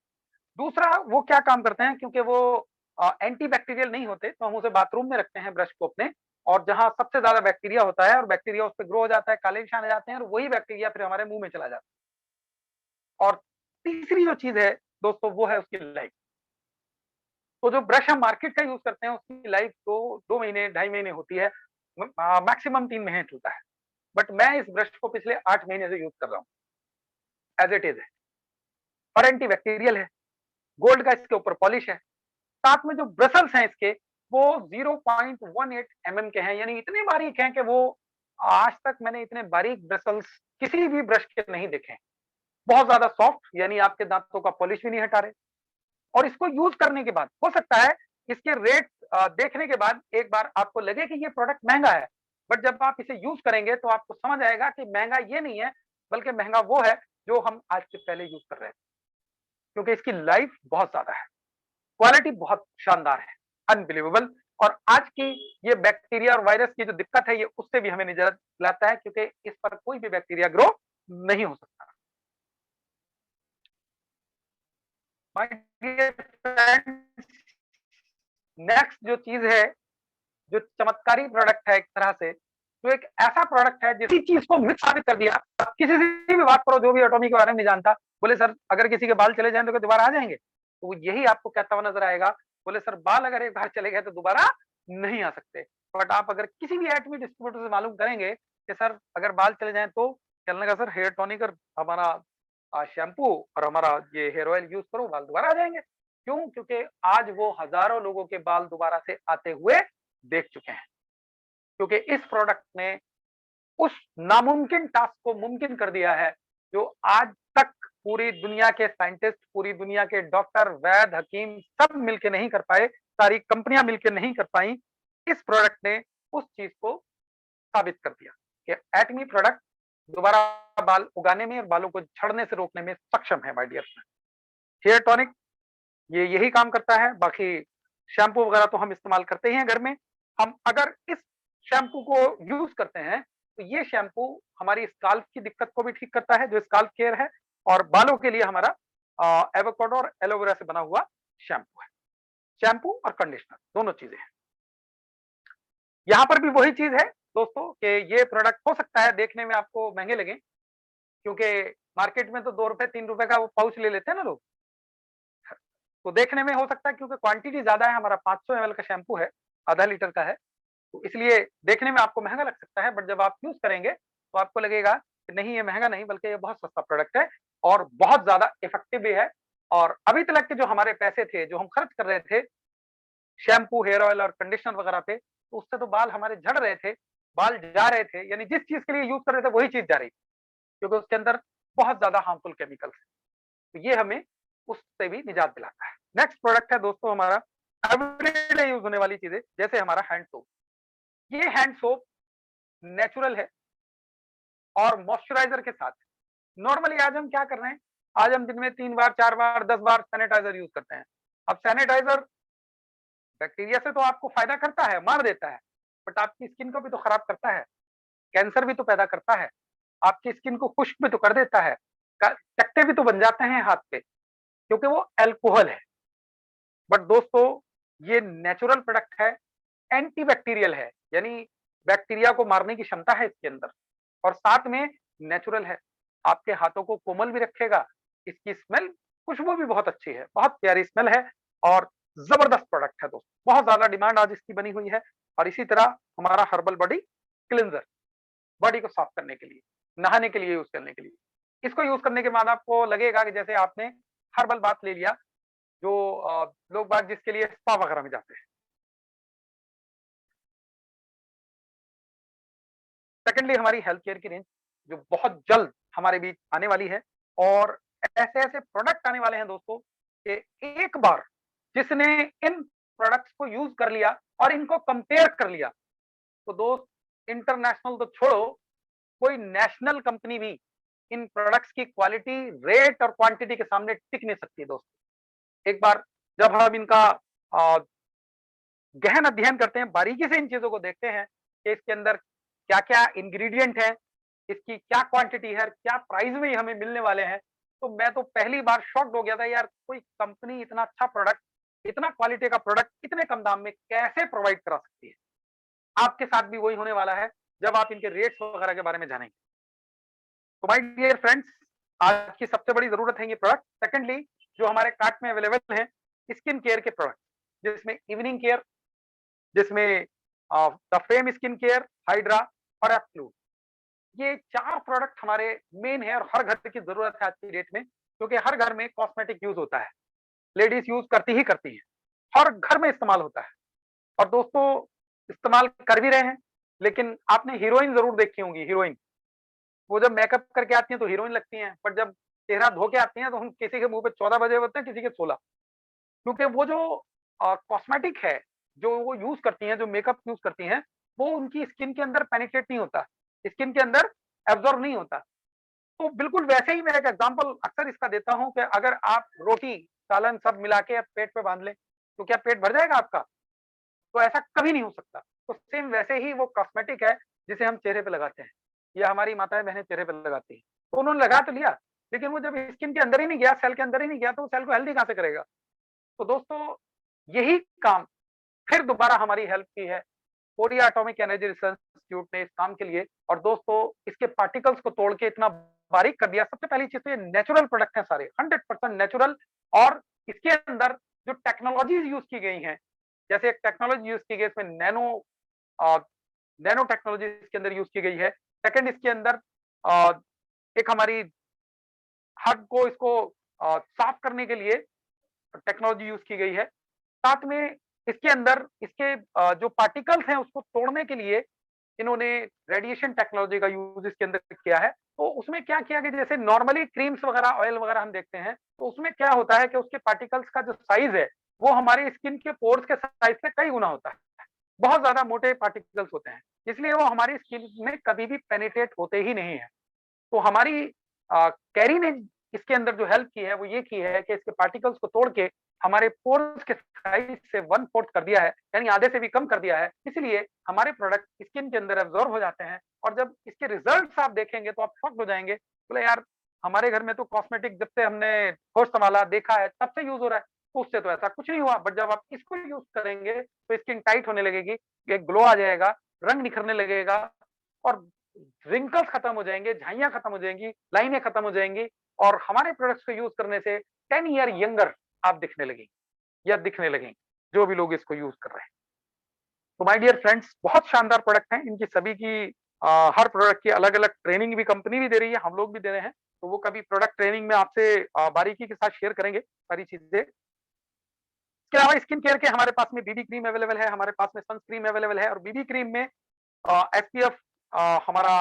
दूसरा, वो क्या काम करते हैं, क्योंकि वो एंटी बैक्टीरियल नहीं होते, तो हम उसे बाथरूम में रखते हैं ब्रश को अपने, और जहां सबसे ज्यादा बैक्टीरिया होता है और बैक्टीरिया उस पर ग्रो हो जाता है, काले निशान आ जाते हैं, और वही बैक्टीरिया फिर हमारे मुंह में चला जाता है। और तीसरी जो चीज है दोस्तों वो है उसकी लाइफ। तो जो ब्रश हम मार्केट का यूज करते हैं उसकी लाइफ तो 2 महीने 2.5 महीने होती है, मैक्सिमम 3 महीने चलता है। बट मैं इस ब्रश को पिछले 8 महीने से यूज कर रहा हूँ, एज इट इज है, और एंटी बैक्टीरियल है, गोल्ड का इसके ऊपर पॉलिश है, साथ में जो ब्रसल्स हैं इसके वो 0.18 mm के हैं, यानी इतने बारीक हैं कि वो आज तक मैंने इतने बारीक ब्रसल्स किसी भी ब्रश के नहीं देखे। बहुत ज्यादा सॉफ्ट, यानी आपके दांतों का पॉलिश भी नहीं हटा रहे। और इसको यूज करने के बाद हो सकता है इसके रेट देखने के बाद एक बार आपको लगे कि ये प्रोडक्ट महंगा है, बट जब आप इसे यूज करेंगे तो आपको समझ आएगा कि महंगा ये नहीं है, बल्कि महंगा वो है जो हम आज से पहले यूज कर रहे हैं, क्योंकि इसकी लाइफ बहुत ज्यादा है, क्वालिटी बहुत शानदार है, अनबिलीवेबल। और आज की ये बैक्टीरिया और वायरस की जो दिक्कत है ये उससे भी हमें निजात दिलाता है, क्योंकि इस पर कोई भी बैक्टीरिया ग्रो नहीं हो सकता। माय डियर फ्रेंड्स, नेक्स्ट जो चीज है, जो चमत्कारी प्रोडक्ट है एक तरह से, जो एक ऐसा प्रोडक्ट है जिस चीज को मिथ साबित कर दिया। किसी से भी बात करो जो भी एटॉमी के बारे में नहीं जानता, बोले सर अगर किसी के बाल चले जाएं तो क्या दोबारा आ जाएंगे? तो वो यही आपको कहता हुआ नजर आएगा, बोले सर बाल अगर एक बार चले गए तो दोबारा नहीं आ सकते। बट आप अगर किसी भी एटमी डिस्ट्रीब्यूटर से मालूम करेंगे कि सर अगर बाल चले जाए तो चलने का सर हेयर टॉनिक और हमारा शैम्पू और हमारा ये हेयर ऑयल यूज करो, बाल दोबारा आ जाएंगे। क्यों? क्योंकि आज वो हजारों लोगों के बाल दोबारा से आते हुए देख चुके हैं, क्योंकि इस प्रोडक्ट ने उस नामुमकिन टास्क को मुमकिन कर दिया है जो आज तक पूरी दुनिया के साइंटिस्ट, पूरी दुनिया के डॉक्टर, वैद्य, हकीम सब मिलके नहीं कर पाए, सारी कंपनियां मिलकर नहीं कर पाई। इस प्रोडक्ट ने उस चीज को साबित कर दिया कि एटमी प्रोडक्ट दोबारा बाल उगाने में और बालों को झड़ने से रोकने में सक्षम है। My dear friend, hair tonic ये यही काम करता है। बाकी शैम्पू वगैरह तो हम इस्तेमाल करते ही हैं घर में। हम अगर इस शैम्पू को यूज करते हैं तो ये शैम्पू हमारी स्काल्प की दिक्कत को भी ठीक करता है, जो स्काल्प केयर है, और बालों के लिए हमारा एवोकाडो और एलोवेरा से बना हुआ शैम्पू है। शैम्पू और कंडीशनर दोनों चीजें हैं। यहां पर भी वही चीज है दोस्तों कि ये प्रोडक्ट हो सकता है देखने में आपको महंगे लगे, क्योंकि मार्केट में तो 2 रुपए 3 रुपए का वो पाउच ले लेते हैं ना लोग, तो देखने में हो सकता है क्योंकि क्वांटिटी ज्यादा है, हमारा 500 ml का शैम्पू है, आधा लीटर का है, तो इसलिए देखने में आपको महंगा लग सकता है। बट जब आप यूज करेंगे तो आपको लगेगा कि नहीं ये महंगा नहीं, बल्कि ये बहुत सस्ता प्रोडक्ट है और बहुत ज्यादा इफेक्टिव भी है। और अभी तक के जो हमारे पैसे थे जो हम खर्च कर रहे थे शैम्पू, हेयर ऑयल और कंडीशनर वगैरह पे, तो उससे तो बाल हमारे झड़ रहे थे, बाल जा रहे थे, यानी जिस चीज के लिए यूज कर रहे थे वही चीज जा रही थी, क्योंकि उसके अंदर बहुत ज्यादा हार्मफुल केमिकल्स है। तो ये हमें उससे भी निजात दिलाता है। नेक्स्ट प्रोडक्ट है दोस्तों हमारा एवरीडे यूज होने वाली चीजें, जैसे हमारा हैंड सोप। ये हैंड सोप नेचुरल है और मॉइस्चराइजर के साथ। नॉर्मली आज हम क्या कर रहे हैं, आज हम दिन में 3 बार 4 बार 10 बार सैनिटाइजर यूज करते हैं। अब सैनिटाइजर बैक्टीरिया से तो आपको फायदा करता है, मार देता है, बट आपकी स्किन को भी तो खराब करता है, कैंसर भी तो पैदा करता है, आपकी स्किन को खुश्क भी तो कर देता है, चकते भी तो बन जाते हैं हाथ पे, क्योंकि वो अल्कोहल है। बट दोस्तों ये नेचुरल प्रोडक्ट है, एंटीबैक्टीरियल है, यानी बैक्टीरिया को मारने की क्षमता है इसके अंदर, और साथ में नेचुरल है, आपके हाथों को कोमल भी रखेगा। इसकी स्मेल, खुशबू भी बहुत अच्छी है, बहुत प्यारी स्मेल है और जबरदस्त प्रोडक्ट है दोस्तों। बहुत ज्यादा डिमांड आज इसकी बनी हुई है। और इसी तरह हमारा हर्बल बॉडी क्लिनजर, बॉडी को साफ करने के लिए, नहाने के लिए यूज करने के लिए, इसको यूज करने के बाद आपको लगेगा कि जैसे आपने हर्बल बात ले लिया, जो लोग बाग जिसके लिए स्पा वगैरह में जाते हैं। सेकेंडली हमारी हेल्थ केयर की रेंज जो बहुत जल्द हमारे बीच आने वाली है, और ऐसे-ऐसे प्रोडक्ट आने वाले हैं दोस्तों कि एक बार जिसने इन प्रोडक्ट्स को यूज़ कर लिया और इनको कंपेयर कर लिया, तो दोस्त इंटरनेशनल तो छोड़ो, कोई नेशनल कंपनी भी इन प्रोडक्ट्स की क्वालिटी, रेट और क्वांटिटी के सामने टिक नहीं सकती दोस्त। एक बार जब हम इनका अ, गहन अध्ययन करते हैं, बारीकी से इन चीज़ों को देखते हैं कि इसके अंदर क्या-क्या इंग्रीडिएंट है, इसकी क्या क्वांटिटी है, क्या प्राइस में हमें मिलने वाले हैं, तो मैं तो पहली बार शॉक्ड हो गया था यार, कोई कंपनी इतना अच्छा प्रोडक्ट, इतना क्वालिटी का प्रोडक्ट इतने कम दाम में कैसे प्रोवाइड करा सकती है। आपके साथ भी वही होने वाला है जब आप इनके रेट्स वगैरह के बारे में जानेंगे। तो माय डियर फ्रेंड्स, आज की सबसे बड़ी ज़रूरत है ये प्रोडक्ट। सेकंडली जो हमारे कार्ट में अवेलेबल हैं, स्किन केयर के प्रोडक्ट, जिसमें इवनिंग केयर, जिसमें the fame skin care, hydra और एब्सोल्यूट। ये 4 प्रोडक्ट हमारे मेन है और हर घर की ज़रूरत है आज की डेट में, क्योंकि हर घर में कॉस्मेटिक यूज़ होता है। लेडीज़ यूज़ करती ही करती हैं। हर घर में इस्तेमाल होता है और दोस्तों इस्तेमाल कर भी रहे हैं, लेकिन आपने हीरोइन ज़रूर देखी होंगी, हीरोइन। वो जब मेकअप करके आती हैं तो हीरोइन लगती हैं, पर जब चेहरा धो के आती हैं तो हम किसी के मुँह पे 14 बजे होते हैं, किसी के 16। क्योंकि वो जो कॉस्मेटिक है, जो वो यूज़ करती हैं, जो मेकअप यूज़ करती हैं, वो उनकी स्किन के अंदर पेनिट्रेट नहीं होता, स्किन के अंदर एब्ज़ॉर्ब नहीं होता। तो बिल्कुल वैसे ही मैं एक एग्ज़ाम्पल अक्सर इसका देता हूँ कि अगर आप रोटी, सालन सब मिला के पेट पे बाँध लें, तो क्या पेट भर जाएगा आपका? तो ऐसा कभी नहीं हो सकता। तो सेम वैसे ही वो कॉस्मेटिक है, जिसे हम चेहरे पे लगाते हैं, या हमारी माताएँ-बहनें चेहरे पे लगाती हैं। तो उन्होंने लगा तो लिया, लेकिन वो जब स्किन के अंदर ही नहीं गया, सेल के अंदर ही नहीं गया, तो वो सेल को हेल्दी कहाँ से करेगा? तो दोस्तों यही काम फिर दोबारा हमारी हेल्प की है। Korea atomic energy research institute ने इस काम के लिए, और दोस्तों इसके पार्टिकल्स को तोड़ के इतना बारीक कर दिया। सबसे पहली चीज़ तो ये नेचुरल प्रोडक्ट हैं सारे, 100% नेचुरल, और इसके अंदर जो टेक्नोलॉजीज़ यूज़ की गई हैं, जैसे एक टेक्नोलॉजी यूज़ की गई है इसमें अ, नैनो टेक्नोलॉजी इसके अंदर यूज़ की गई है। सेकंड इसके अंदर अ, एक हमारी हग को इसको साफ करने के लिए टेक्नोलॉजी यूज़ की गई है। साथ में इसके अंदर इसके जो पार्टिकल्स हैं उसको तोड़ने के लिए इन्होंने रेडिएशन टेक्नोलॉजी का यूज़ इसके अंदर किया है। तो उसमें क्या किया कि जैसे नॉर्मली क्रीम्स वगैरह, ऑयल वगैरह हम देखते हैं, तो उसमें क्या होता है कि उसके पार्टिकल्स का जो साइज़ है, वो हमारी स्किन के पोर्स के साइज़ से कई गुना होता है। बहुत ज़्यादा मोटे पार्टिकल्स होते हैं, इसलिए वो हमारी स्किन में कभी भी पेनिट्रेट होते ही नहीं हैं। तो हमारी कैरी ने इसके अंदर जो हेल्प की है वो ये की है कि इसके पार्टिकल्स को तोड़ के हमारे पोर्स के साइज से 1/4 कर दिया है, यानी आधे से भी कम कर दिया है। इसलिए हमारे प्रोडक्ट स्किन के अंदर एब्ज़ॉर्ब हो जाते हैं, और जब इसके रिजल्ट्स आप देखेंगे तो आप शॉक्ड हो जाएँगे। बोले यार, हमारे घर में तो कॉस्मेटिक जब से हमने होश संभाला, देखा है, तब से यूज़ हो रहा है, तो उससे तो ऐसा कुछ नहीं हुआ। बट जब आप इसको यूज़ करेंगे तो स्किन टाइट होने लगेगी, एक ग्लो आ जाएगा, रंग निखरने लगेगा, और रिंकल्स खत्म हो जाएँगे, झाइयाँ खत्म हो जाएँगी, लाइनें खत्म हो जाएँगी, और हमारे प्रोडक्ट्स को यूज़ करने से 10 ईयर यंगर आप दिखने लगेंगे या दिखने लगेंगे, जो भी लोग इसको यूज़ कर रहे हैं। तो माय डियर फ्रेंड्स, बहुत शानदार प्रोडक्ट हैं, इनकी सभी की हर प्रोडक्ट की अलग-अलग ट्रेनिंग भी कंपनी भी दे रही है, हम लोग भी दे रहे हैं। तो वो कभी प्रोडक्ट ट्रेनिंग में आपसे बारीकी के साथ शेयर करेंगे सारी चीज़ें। इसके अलावा स्किन केयर के हमारे पास में बीबी क्रीम अवेलेबल है, हमारे पास में सनस्क्रीन अवेलेबल है, और बीबी क्रीम में एसपीएफ हमारा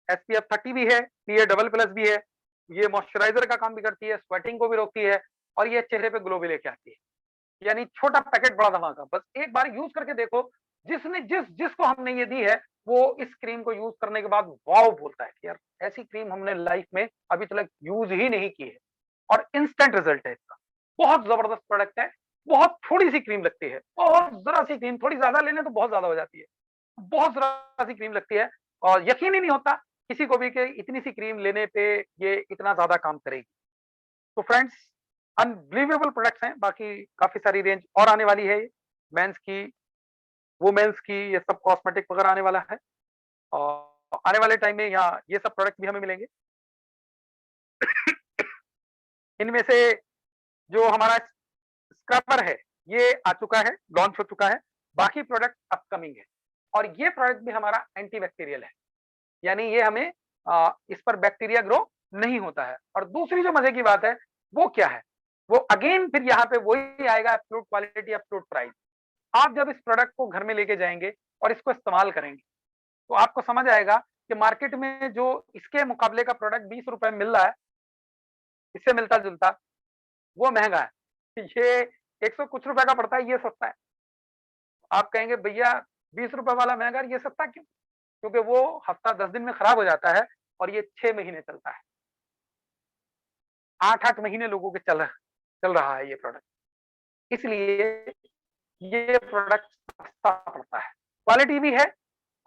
एसपीएफ 30 भी है, पीए डबल प्लस भी है। ये मॉइस्चराइज़र का काम भी करती है, स्वेटिंग को भी रोकती है, और ये चेहरे पे ग्लो भी लेके आती है। यानी छोटा पैकेट बड़ा धमाका। बस एक बार यूज़ करके देखो, जिसने जिसको हमने ये दी है, वो इस क्रीम को यूज़ करने के बाद वॉव बोलता है कि यार ऐसी क्रीम हमने लाइफ में अभी तक यूज़ ही नहीं की है, और इंस्टेंट रिज़ल्ट है इसका। बहुत ज़बरदस्त प्रोडक्ट है, बहुत थोड़ी-सी क्रीम लगती है, बहुत ज़रा-सी क्रीम, थोड़ी ज़्यादा ले लें तो बहुत ज़्यादा हो जाती है। बहुत ज़रा-सी क्रीम लगती है, और यकीन ही नहीं होता किसी को भी कि इतनी सी क्रीम लेने पे ये इतना ज़्यादा काम करेगी। तो फ्रेंड्स, अनबिलीवेबल प्रोडक्ट्स हैं, बाकी काफ़ी सारी रेंज और आने वाली है, मेंस की, वुमेन्स की, ये सब कॉस्मेटिक वगैरह आने वाला है, और आने वाले टाइम में यहाँ ये सब प्रोडक्ट भी हमें मिलेंगे। इनमें से जो हमारा स्क्रबर है, ये आ चुका है, लॉन्च हो चुका है, बाकी प्रोडक्ट अपकमिंग है, और ये प्रोडक्ट भी हमारा एंटी बैक्टीरियल है, यानी ये हमें इस पर बैक्टीरिया ग्रो नहीं होता है। और दूसरी जो मजे की बात है, वो क्या है? वो अगेन फिर यहाँ पे वही आएगा, एब्सोल्यूट क्वालिटी, एब्सोल्यूट प्राइस। आप जब इस प्रोडक्ट को घर में लेके जाएंगे और इसको इस्तेमाल करेंगे तो आपको समझ आएगा कि मार्केट में जो इसके मुकाबले का प्रोडक्ट 20 रुपए में मिल रहा है, इससे मिलता जुलता, वो महंगा है। ये 100 कुछ रुपए का पड़ता है, ये सस्ता है। आप कहेंगे भैया 20 रुपए वाला महंगा है, ये सस्ता क्यों? क्योंकि वो हफ्ता 10 दिन में खराब हो जाता है और ये 6 महीने चलता है। 8-8 महीने लोगों के चल रहा है ये प्रोडक्ट। इसलिए ये प्रोडक्ट सस्ता पड़ता है, क्वालिटी भी है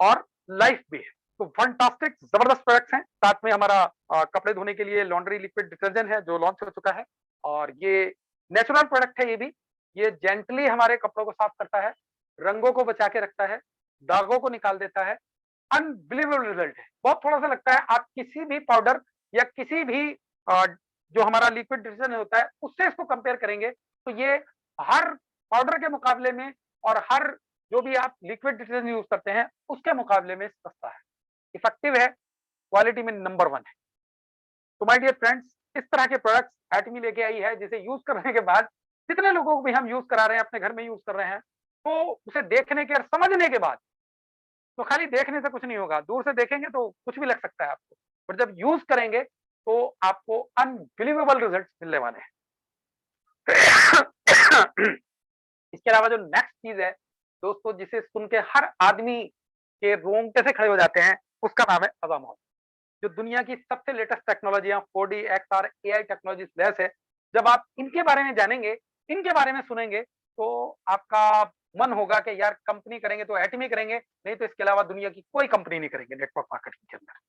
और लाइफ भी है। तो फंटास्टिक जबरदस्त प्रोडक्ट्स हैं। साथ में हमारा कपड़े धोने के लिए लॉन्ड्री लिक्विड डिटर्जेंट है जो लॉन्च हो चुका है और ये नेचुरल प्रोडक्ट है। ये भी ये जेंटली हमारे कपड़ों को साफ करता है, रंगों को बचा के रखता है, दागों को निकाल देता है। अनबिलीवेबल रिजल्ट है। बहुत थोड़ा सा लगता है, आप किसी भी पाउडर या किसी भी जो हमारा लिक्विड डिटर्जेंट होता है उससे इसको कंपेयर करेंगे तो ये हर पाउडर के मुकाबले में और हर जो भी आप लिक्विड डिटर्जेंट यूज करते हैं उसके मुकाबले में सस्ता है, इफेक्टिव है, क्वालिटी में नंबर 1 है। तो माय डियर फ्रेंड्स, इस तरह के प्रोडक्ट्स एटमी लेके आई है जिसे यूज करने के बाद जितने लोगों को भी हम यूज करा रहे हैं, अपने घर में यूज कर रहे हैं, तो उसे देखने के और समझने के बाद, तो खाली देखने से कुछ नहीं होगा, दूर से देखेंगे तो कुछ भी लग सकता है आपको, पर जब यूज करेंगे तो आपको अनबिलीवेबल रिजल्ट्स मिलने वाले हैं। इसके अलावा जो नेक्स्ट चीज है दोस्तों, जिसे सुन के हर आदमी के रोंगटे से खड़े हो जाते हैं, उसका नाम है अज़ामोल, जो दुनिया की सबसे लेटेस्ट टेक्नोलॉजियां 4D XR AI टेक्नोलॉजी लैस है। जब आप इनके बारे में जानेंगे, इनके बारे में सुनेंगे, तो आपका मन होगा कि यार कंपनी करेंगे तो एटमी करेंगे, नहीं तो इसके अलावा दुनिया की कोई कंपनी नहीं करेंगे नेटवर्क मार्केटिंग के अंदर।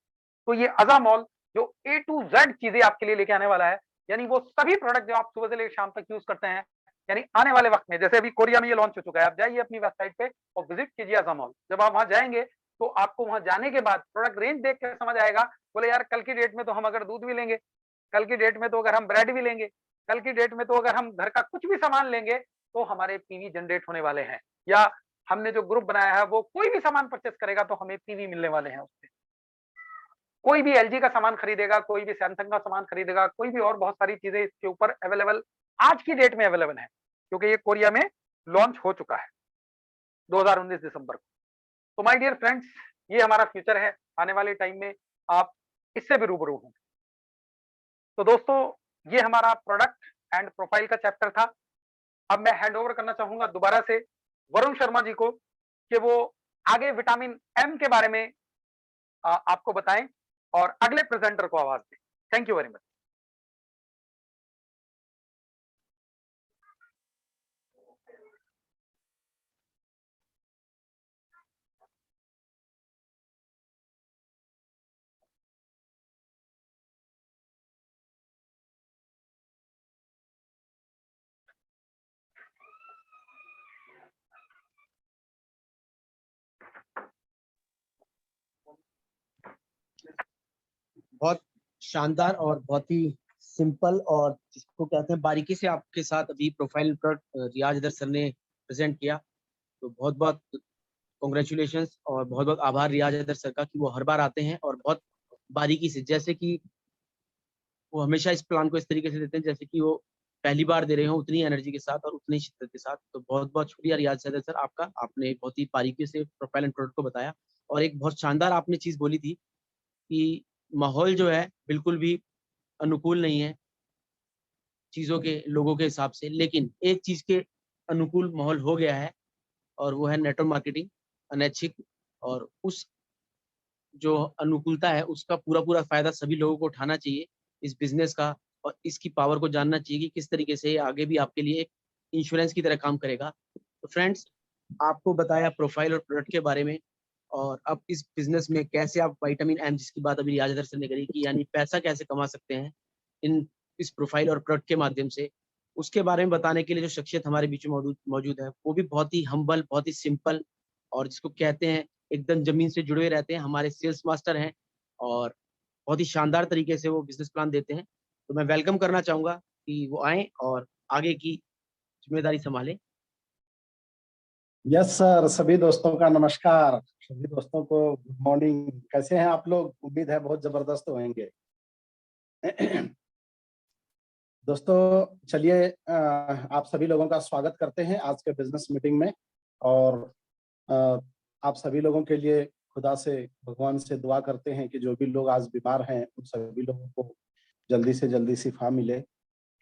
तो ये अज़ामोल जो A to Z चीजें आपके लिए लेके आने वाला है, यानी वो सभी प्रोडक्ट जो आप सुबह से लेकर शाम तक यूज करते हैं, यानी आने वाले वक्त में, जैसे अभी कोरिया में ये लॉन्च हो चुका है, आप जाइए अपनी वेबसाइट पे और विजिट कीजिए अज़ामोल। जब आप वहां जाएंगे तो आपको वहां जाने के बाद प्रोडक्ट रेंज देख के समझ आएगा, बोले यार कल की डेट में तो हम अगर दूध भी लेंगे, कल की डेट में तो अगर हम ब्रेड भी लेंगे, कल की डेट में तो अगर हम घर का कुछ भी सामान लेंगे तो हमारे पीवी जनरेट होने वाले हैं, या हमने जो ग्रुप बनाया है वो कोई भी सामान परचेस करेगा तो हमें पीवी मिलने वाले हैं उससे। कोई भी एलजी का सामान खरीदेगा, कोई भी सैमसंग का सामान खरीदेगा, कोई भी और बहुत सारी चीजें इसके ऊपर अवेलेबल आज की डेट में अवेलेबल है, क्योंकि ये कोरिया में लॉन्च हो चुका है 2019 दिसंबर को। तो माय डियर फ्रेंड्स, ये हमारा फ्यूचर है, आने वाले टाइम में आप इससे भी रूबरू होंगे। तो दोस्तों, ये हमारा प्रोडक्ट एंड प्रोफाइल का चैप्टर था। अब मैं हैंड ओवर करना चाहूंगा दोबारा से वरुण शर्मा जी को कि वो आगे विटामिन एम के बारे में आपको बताएं और अगले प्रेजेंटर को आवाज दें। Thank you very much. बहुत शानदार और बहुत ही सिंपल और जिसको कहते हैं बारीकी से आपके साथ अभी प्रोफाइल प्रोडक्ट रियाज अदर सर ने प्रेजेंट किया। तो बहुत बहुत कॉन्ग्रेचुलेशंस और बहुत बहुत आभार रियाज अदर सर का कि वो हर बार आते हैं और बहुत बारीकी से, जैसे कि वो हमेशा इस प्लान को इस तरीके से देते हैं जैसे कि वो पहली बार दे रहे हो, उतनी एनर्जी के साथ और उतनी शिद्दत के साथ। तो बहुत बहुत शुक्रिया रियाज अदर सर आपका, आपने बहुत ही बारीकी से प्रोफाइल एंड प्रोडक्ट को बताया। और एक बहुत शानदार आपने चीज बोली थी कि माहौल जो है बिल्कुल भी अनुकूल नहीं है चीज़ों के, लोगों के हिसाब से, लेकिन एक चीज़ के अनुकूल माहौल हो गया है और वो है नेटवर्क मार्केटिंग अनैच्छिक। और उस जो अनुकूलता है उसका पूरा फ़ायदा सभी लोगों को उठाना चाहिए इस बिज़नेस का, और इसकी पावर को जानना चाहिए कि किस तरीके से ये आगे भी आपके लिए एक इंश्योरेंस की तरह काम करेगा। तो फ्रेंड्स, आपको बताया प्रोफाइल और प्रोडक्ट के बारे में, और अब इस बिज़नेस में कैसे आप विटामिन एम, जिसकी बात अभी रियाज अदर सर ने करी कि यानी पैसा कैसे कमा सकते हैं इन इस प्रोफाइल और प्रोडक्ट के माध्यम से, उसके बारे में बताने के लिए जो शख्सियत हमारे बीच में मौजूद है, वो भी बहुत ही हम्बल, बहुत ही सिंपल, और जिसको कहते हैं एकदम ज़मीन से जुड़े हुए रहते हैं, हमारे सेल्स मास्टर हैं और बहुत ही शानदार तरीके से वो बिज़नेस प्लान देते हैं। तो मैं वेलकम करना चाहूँगा कि वो आएँ और आगे की ज़िम्मेदारी सँभालें। यस सर, सभी दोस्तों का नमस्कार, सभी दोस्तों को गुड मॉर्निंग। कैसे हैं आप लोग? उम्मीद है बहुत जबरदस्त होंगे। दोस्तों चलिए आप सभी लोगों का स्वागत करते हैं आज के बिजनेस मीटिंग में। और अ, आप सभी लोगों के लिए खुदा से भगवान से दुआ करते हैं कि जो भी लोग आज बीमार हैं उन सभी लोगों को जल्दी से जल्दी शिफा मिले,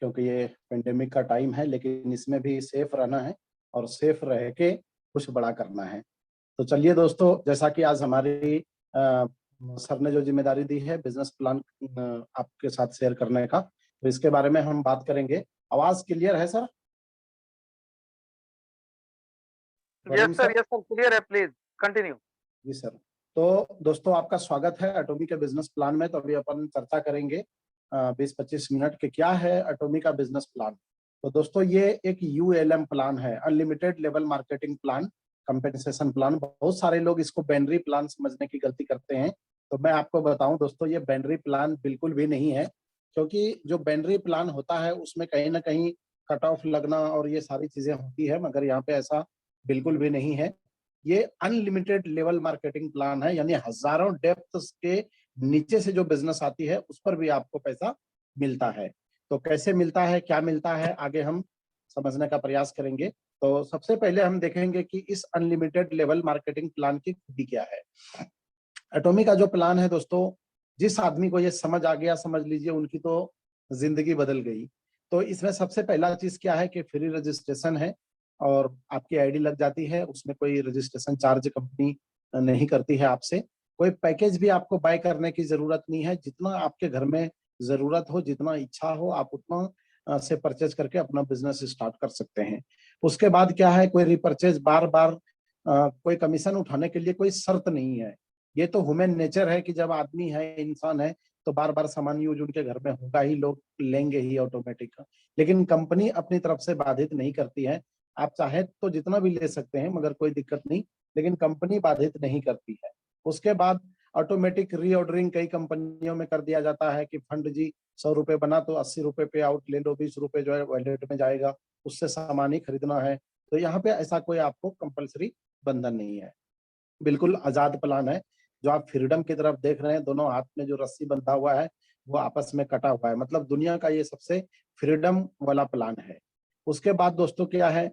क्योंकि ये पेंडेमिक का टाइम है, लेकिन इसमें भी सेफ रहना है और सेफ रह के कुछ बड़ा करना है। तो चलिए दोस्तों, जैसा कि आज हमारी सर ने जो जिम्मेदारी दी है बिजनेस प्लान आपके साथ शेयर करने का, तो इसके बारे में हम बात करेंगे। आवाज क्लियर है सर? यस सर, क्लियर है, प्लीज कंटिन्यू। जी सर। तो दोस्तों आपका स्वागत है एटॉमी के बिजनेस प्लान में। तो अभी अपन चर्चा करेंगे 20-25 मिनट के क्या है एटॉमी का बिजनेस प्लान। तो दोस्तों ये एक ULM प्लान है, unlimited level marketing plan compensation plan. बहुत सारे लोग इसको बैनरी प्लान समझने की गलती करते हैं। तो मैं आपको बताऊं दोस्तों, ये बैनरी प्लान बिल्कुल भी नहीं है, क्योंकि जो बैनरी प्लान होता है उसमें कहीं ना कहीं कट ऑफ लगना और ये सारी चीजें होती है, मगर यहाँ पे ऐसा बिल्कुल भी नहीं है। ये अनलिमिटेड लेवल मार्केटिंग प्लान है, यानी हजारों डेप्थ के नीचे से जो बिजनेस आती है उस पर भी आपको पैसा मिलता है। तो कैसे मिलता है, क्या मिलता है, आगे हम समझने का प्रयास करेंगे। तो सबसे पहले हम देखेंगे कि इस अनलिमिटेड लेवल मार्केटिंग प्लान की खूबी क्या है। एटॉमी का जो प्लान है दोस्तों, जिस आदमी को ये समझ आ गया, समझ लीजिए उनकी तो जिंदगी बदल गई। तो इसमें सबसे पहला चीज क्या है कि फ्री रजिस्ट्रेशन है और आपकी आईडी लग जाती है। उसमें कोई रजिस्ट्रेशन चार्ज कंपनी नहीं करती है आपसे। कोई पैकेज भी आपको बाय करने की जरूरत नहीं है। जितना आपके घर में जरूरत हो, जितना इच्छा हो, आप उतना से परचेज करके अपना बिजनेस स्टार्ट कर सकते हैं। उसके बाद क्या है, कोई रिपर्चेज बार बार कोई कमीशन उठाने के लिए कोई शर्त नहीं है। ये तो ह्यूमन नेचर है कि जब आदमी है, इंसान है, तो बार बार सामान यूज उनके घर में होगा ही, लोग लेंगे ही ऑटोमेटिक। लेकिन कंपनी अपनी तरफ से बाधित नहीं करती है। आप चाहे तो जितना भी ले सकते हैं, मगर कोई दिक्कत नहीं, लेकिन कंपनी बाधित नहीं करती है। उसके बाद ऑटोमेटिक रीऑर्डरिंग कई कंपनियों में कर दिया जाता है कि फंड जी 100 रुपए बना तो 80 रुपए पे आउट ले लो, 20 रुपए जो है वॉलेट में जाएगा, उससे सामान ही खरीदना है। तो यहाँ पे ऐसा कोई आपको कंपलसरी बंधन नहीं है, बिल्कुल आजाद प्लान है। जो आप फ्रीडम की तरफ देख रहे हैं, दोनों हाथ में जो रस्सी बंधा हुआ है वो आपस में कटा हुआ है, मतलब दुनिया का ये सबसे फ्रीडम वाला प्लान है। उसके बाद दोस्तों क्या है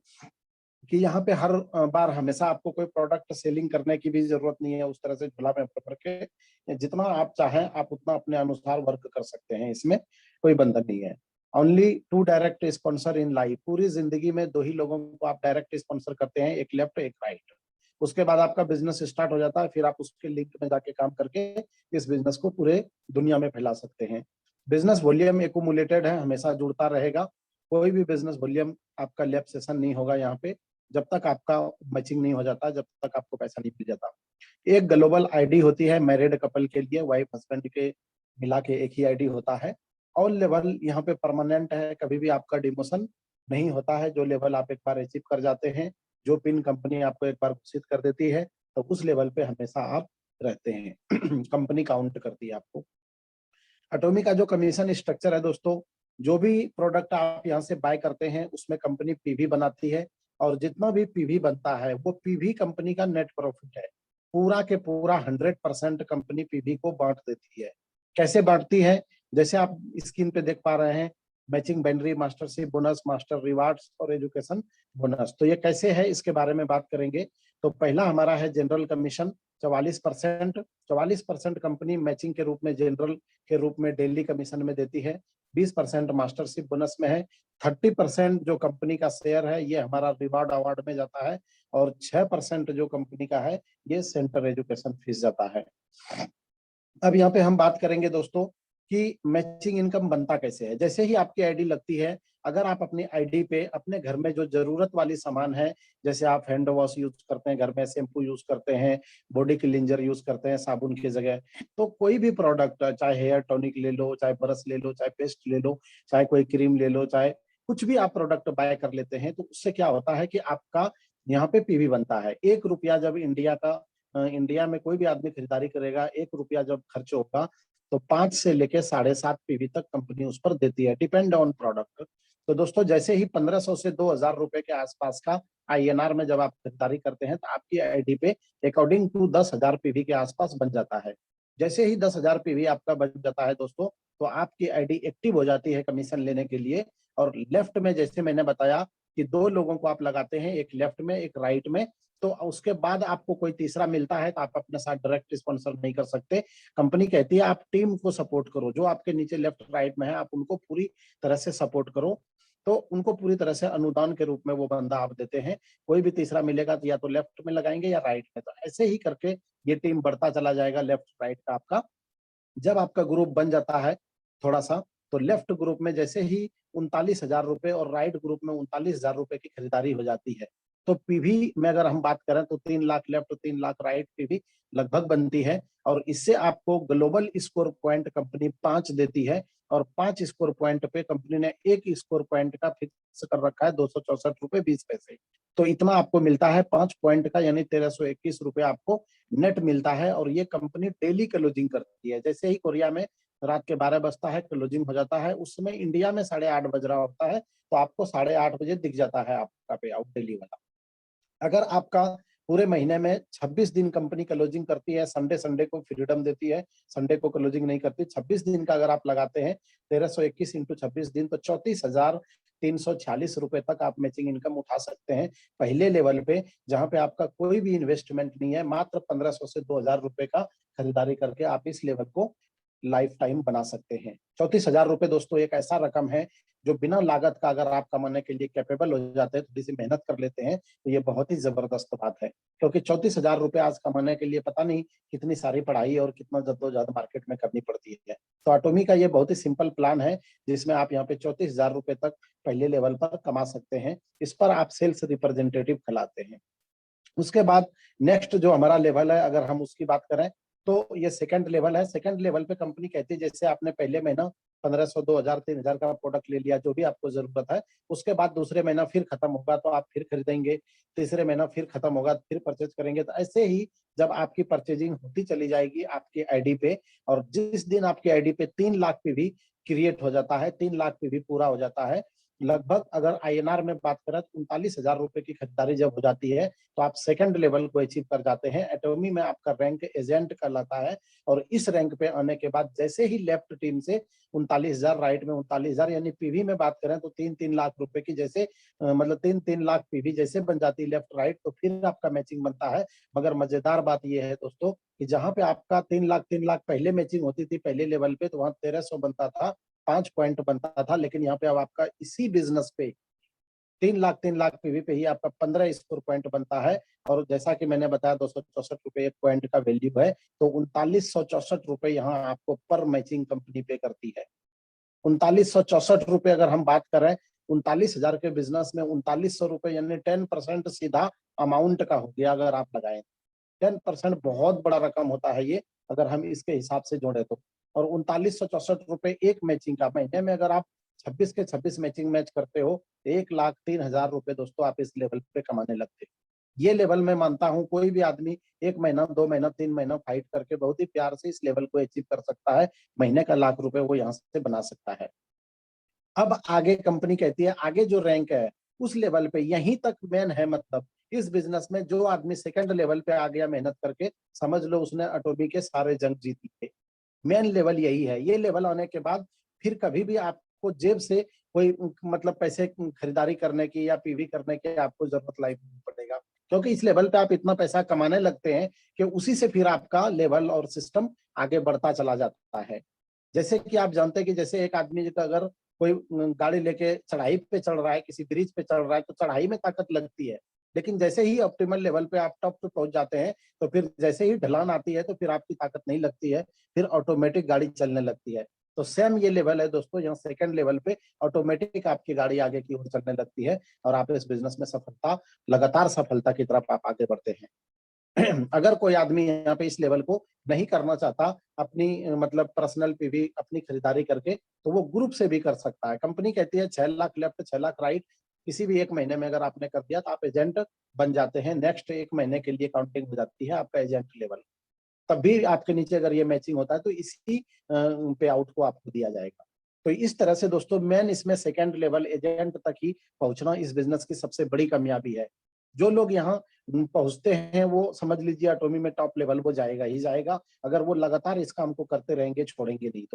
कि यहाँ पे हर बार हमेशा आपको कोई प्रोडक्ट सेलिंग करने की भी जरूरत नहीं है। उस तरह से झोला में भर के जितना आप चाहें आप उतना अपने अनुसार वर्क कर सकते हैं, इसमें कोई बंधन नहीं है। Only 2 direct sponsor in life. पूरी जिंदगी में 2 ही लोगों को आप डायरेक्ट स्पॉन्सर करते हैं, एक लेफ्ट एक राइट। उसके बाद आपका बिजनेस स्टार्ट हो जाता है, फिर आप उसके लिंक में जाके काम करके इस बिजनेस को पूरे दुनिया में फैला सकते हैं। बिजनेस वॉल्यूम एक्यूमुलेटेड है, हमेशा जुड़ता रहेगा। कोई भी बिजनेस वॉल्यूम आपका लैप सेशन नहीं होगा यहाँ पे, जब तक आपका मैचिंग नहीं हो जाता, जब तक आपको पैसा नहीं मिल जाता। एक ग्लोबल आईडी होती है मैरिड कपल के लिए, वाइफ हस्बैंड के मिला के एक ही आईडी होता है। और लेवल यहाँ पे परमानेंट है, कभी भी आपका डिमोशन नहीं होता है। जो लेवल आप एक बार अचीव कर जाते हैं, जो पिन कंपनी आपको एक बार घोषित कर देती है, तो उस लेवल पे हमेशा आप रहते हैं। कंपनी काउंट करती है आपको। एटॉमी का जो कमीशन स्ट्रक्चर है दोस्तों, जो भी प्रोडक्ट आप यहाँ से बाय करते हैं उसमें कंपनी पीवी बनाती है, और जितना भी पीवी बनता है वो पीवी कंपनी का नेट प्रॉफिट है। पूरा के पूरा 100% कंपनी पीवी को बांट देती है। कैसे बांटती है, जैसे आप स्क्रीन पे देख पा रहे हैं, matching binary, mastership bonus, master rewards और एजुकेशन बोनस। तो ये कैसे है इसके बारे में बात करेंगे। तो पहला हमारा है जनरल कमीशन 44%। 44% कंपनी मैचिंग के रूप में, जनरल के रूप में डेली कमीशन में देती है। 20% मास्टरशिप बोनस में है। 30% जो कंपनी का शेयर है ये हमारा रिवार्ड अवार्ड में जाता है, और 6% जो कंपनी का है ये सेंटर एजुकेशन फीस जाता है। अब यहाँ पे हम बात करेंगे दोस्तों कि मैचिंग इनकम बनता कैसे है। जैसे ही आपकी आईडी लगती है, अगर आप अपनी आईडी पे अपने घर में जो जरूरत वाली सामान है, जैसे आप हैंड वॉश यूज करते हैं घर में, शैम्पू यूज करते हैं, बॉडी क्लींजर यूज करते हैं साबुन की जगह, तो कोई भी प्रोडक्ट, चाहे हेयर टॉनिक ले लो, चाहे ब्रश ले लो, चाहे पेस्ट ले लो, चाहे कोई क्रीम ले लो, चाहे कुछ भी आप प्रोडक्ट बाय कर लेते हैं, तो उससे क्या होता है कि आपका यहाँ पे पीवी बनता है। 1 रुपया जब इंडिया में कोई भी आदमी खरीदारी करेगा, 1 रुपया जब खर्च होगा, तो 5 से लेके 7.5 पीवी तक कंपनी उस पर देती है, डिपेंड ऑन प्रोडक्ट। तो दोस्तों जैसे ही 1500 से 2000 रुपए के आसपास का INR में जब आप खरीदारी करते हैं, तो आपकी आईडी पे अकॉर्डिंग टू 10,000 पीवी के आसपास बन जाता है। जैसे ही 10,000 पीवी आपका बच जाता है दोस्तों, तो आपकी आईडी एक्टिव हो जाती है कमीशन लेने के लिए। और लेफ्ट में जैसे मैंने बताया कि 2 लोगों को आप लगाते हैं, एक लेफ्ट में एक राइट में, तो उसके बाद आपको कोई तीसरा मिलता है तो आप अपने साथ डायरेक्ट स्पॉन्सर नहीं कर सकते। कंपनी कहती है आप टीम को सपोर्ट करो, जो आपके नीचे लेफ्ट राइट में है आप उनको पूरी तरह से सपोर्ट करो, तो उनको पूरी तरह से अनुदान के रूप में वो बंदा आप देते हैं। कोई भी तीसरा मिलेगा तो या तो लेफ्ट में लगाएंगे या राइट में, तो ऐसे ही करके ये टीम बढ़ता चला जाएगा लेफ्ट राइट का आपका। जब आपका ग्रुप बन जाता है थोड़ा सा, तो लेफ्ट ग्रुप में जैसे ही 39,000 रुपए और राइट ग्रुप में 39,000 रुपए की खरीदारी हो जाती है, तो पीवी में अगर हम बात करें तो 3 lakh left 3 lakh right PV लगभग बनती है। और इससे आपको ग्लोबल स्कोर पॉइंट कंपनी 5 देती है, और 5 स्कोर पॉइंट पे कंपनी ने 1 स्कोर पॉइंट का फिक्स कर रखा है 264 रुपए 20 पैसे। तो इतना आपको मिलता है 5 पॉइंट का, यानी 1321 रुपए आपको नेट मिलता है। और ये कंपनी डेली क्लोजिंग करती है। जैसे ही कोरिया में रात के 12 बजता है, क्लोजिंग हो जाता है, उस समय इंडिया में 8:30 बज रहा होता है, तो आपको 8:30 बजे दिख जाता है आपका पे आउट डेली वाला। अगर आपका पूरे महीने में 26 दिन कंपनी क्लोजिंग करती है, संडे संडे को फ्रीडम देती है, संडे को क्लोजिंग नहीं करती, 26 दिन का अगर आप लगाते हैं 1321 इंटू 26 दिन, तो 34,346 रुपए तक आप मैचिंग इनकम उठा सकते हैं पहले लेवल पे, जहां पे आपका कोई भी इन्वेस्टमेंट नहीं है। मात्र 1500 से 2,000 रुपए का खरीदारी करके आप इस लेवल को लाइफ टाइम बना सकते हैं। 34,000 रुपए दोस्तों एक ऐसा रकम है जो बिना लागत का अगर आप कमाने के लिए कैपेबल हो जाते हैं, थोड़ी सी मेहनत कर लेते हैं, तो ये बहुत ही जबरदस्त बात है। क्योंकि 34,000 रुपए आज कमाने के लिए पता नहीं कितनी सारी पढ़ाई और कितना जद्दोजहद मार्केट में करनी पड़ती है। तो अटोमी का ये बहुत ही सिंपल प्लान है, जिसमें आप यहाँ पे 34,000 रुपए तक पहले लेवल पर कमा सकते हैं। इस पर आप सेल्स रिप्रेजेंटेटिव कहलाते हैं। उसके बाद नेक्स्ट जो हमारा लेवल है, अगर हम उसकी बात करें, तो ये सेकंड लेवल है। सेकंड लेवल पे कंपनी कहती है जैसे आपने पहले महीना 1500 2000 3000 का प्रोडक्ट ले लिया, जो भी आपको जरूरत है, उसके बाद दूसरे महीना फिर खत्म होगा तो आप फिर खरीदेंगे, तीसरे महीना फिर खत्म होगा फिर परचेज करेंगे। तो ऐसे ही जब आपकी परचेजिंग होती चली जाएगी आपकी आईडी पे, और जिस दिन आपकी आईडी पे 3 लाख पीवी क्रिएट हो जाता है, 3 लाख पीवी पूरा हो जाता है, लगभग अगर आईएनआर में बात करें तो 39,000 रुपए की खरीदारी जब हो जाती है, तो आप सेकंड लेवल को अचीव कर जाते हैं। एटॉमी में आपका रैंक एजेंट कहलाता है। और इस रैंक पे आने के बाद जैसे ही लेफ्ट टीम से 39,000 राइट में 39,000, यानी पीवी में बात करें तो 3-3 लाख रुपए की जैसे मतलब 3-3 लाख पीवी जैसे बन जाती है लेफ्ट राइट, तो फिर आपका मैचिंग बनता है। मगर मजेदार बात यह है दोस्तों कि जहां पे आपका 3 लाख पहले मैचिंग होती थी पहले लेवल पे, तो वहां 1300 बनता था, 5 पॉइंट बनता था। लेकिन यहाँ पे अब आपका इसी बिजनेस पे 3 लाख पीवी पे ही आपका 15 स्कोर पॉइंट बनता है। और जैसा कि मैंने बताया 264 रुपए एक पॉइंट का वैल्यू है, तो 3964 रुपए यहाँ आपको पर मैचिंग कंपनी पे करती है। 3964 रुपए अगर हम बात करें 39,000 के बिजनेस में 3900 रुपए यानी 10% सीधा अमाउंट का हो गया अगर आप लगाएं। 10% बहुत बड़ा रकम होता है ये, अगर हम इसके हिसाब से जोड़े तो। और 3964 रुपए एक मैचिंग का, महीने में अगर आप 26 के 26 मैचिंग मैच करते हो, 1,03,000 रुपए दोस्तों आप इस लेवल पे कमाने लगते हो। ये लेवल मैं मानता हूं कोई भी आदमी 1 महीना 2 महीना 3 महीना फाइट करके बहुत ही प्यार से इस लेवल को अचीव कर सकता है। महीने का लाख रुपए वो यहाँ से बना सकता है। अब आगे कंपनी कहती है आगे जो रैंक है उस लेवल पे यहीं तक मेन है। मतलब इस बिजनेस में जो आदमी सेकंड लेवल पे आ गया मेहनत करके, समझ लो उसने अटोमी के सारे जंग जीत लिए। मेन लेवल यही है। ये लेवल आने के बाद फिर कभी भी आपको जेब से कोई मतलब पैसे खरीदारी करने की या पीवी करने की आपको जरूरत लाइफ नहीं पड़ेगा, क्योंकि इस लेवल पे आप इतना पैसा कमाने लगते हैं कि उसी से फिर आपका लेवल और सिस्टम आगे बढ़ता चला जाता है। जैसे कि आप जानते हैं कि जैसे एक आदमी का अगर कोई गाड़ी लेके चढ़ाई पे चढ़ रहा है, किसी ब्रिज पे चढ़ रहा है, तो चढ़ाई में ताकत लगती है। लेकिन जैसे ही ऑप्टिमल लेवल पे आप टॉप पे पहुंच जाते हैं, तो फिर जैसे ही ढलान आती है तो फिर आपकी ताकत नहीं लगती है, फिर ऑटोमेटिक गाड़ी चलने लगती है। तो सेम ये लेवल है दोस्तों, यहाँ सेकंड लेवल पे ऑटोमेटिक आपकी गाड़ी आगे की ओर चलने लगती है और आप इस बिजनेस में लगातार सफलता की तरफ आप आगे बढ़ते हैं। अगर कोई आदमी यहाँ पे इस लेवल को नहीं करना चाहता अपनी मतलब पर्सनल पीवी अपनी खरीदारी करके, तो वो ग्रुप से भी कर सकता है। कंपनी कहती है 6 लाख लेफ्ट 6 लाख राइट, किसी भी एक महीने में अगर आपने कर दिया तो आप एजेंट बन जाते हैं। नेक्स्ट एक महीने के लिए काउंटिंग हो जाती है आपका एजेंट लेवल। तब भी आपके नीचे अगर ये मैचिंग होता है तो इसी पे आउट को आपको दिया जाएगा। तो इस तरह से दोस्तों मेन इसमें सेकंड लेवल एजेंट तक ही पहुंचना इस बिजनेस की सबसे बड़ी कामयाबी है। जो लोग यहाँ पहुंचते हैं वो समझ लीजिए एटॉमी में टॉप लेवल वो जाएगा ही जाएगा, अगर वो लगातार इस काम को करते रहेंगे, छोड़ेंगे नहीं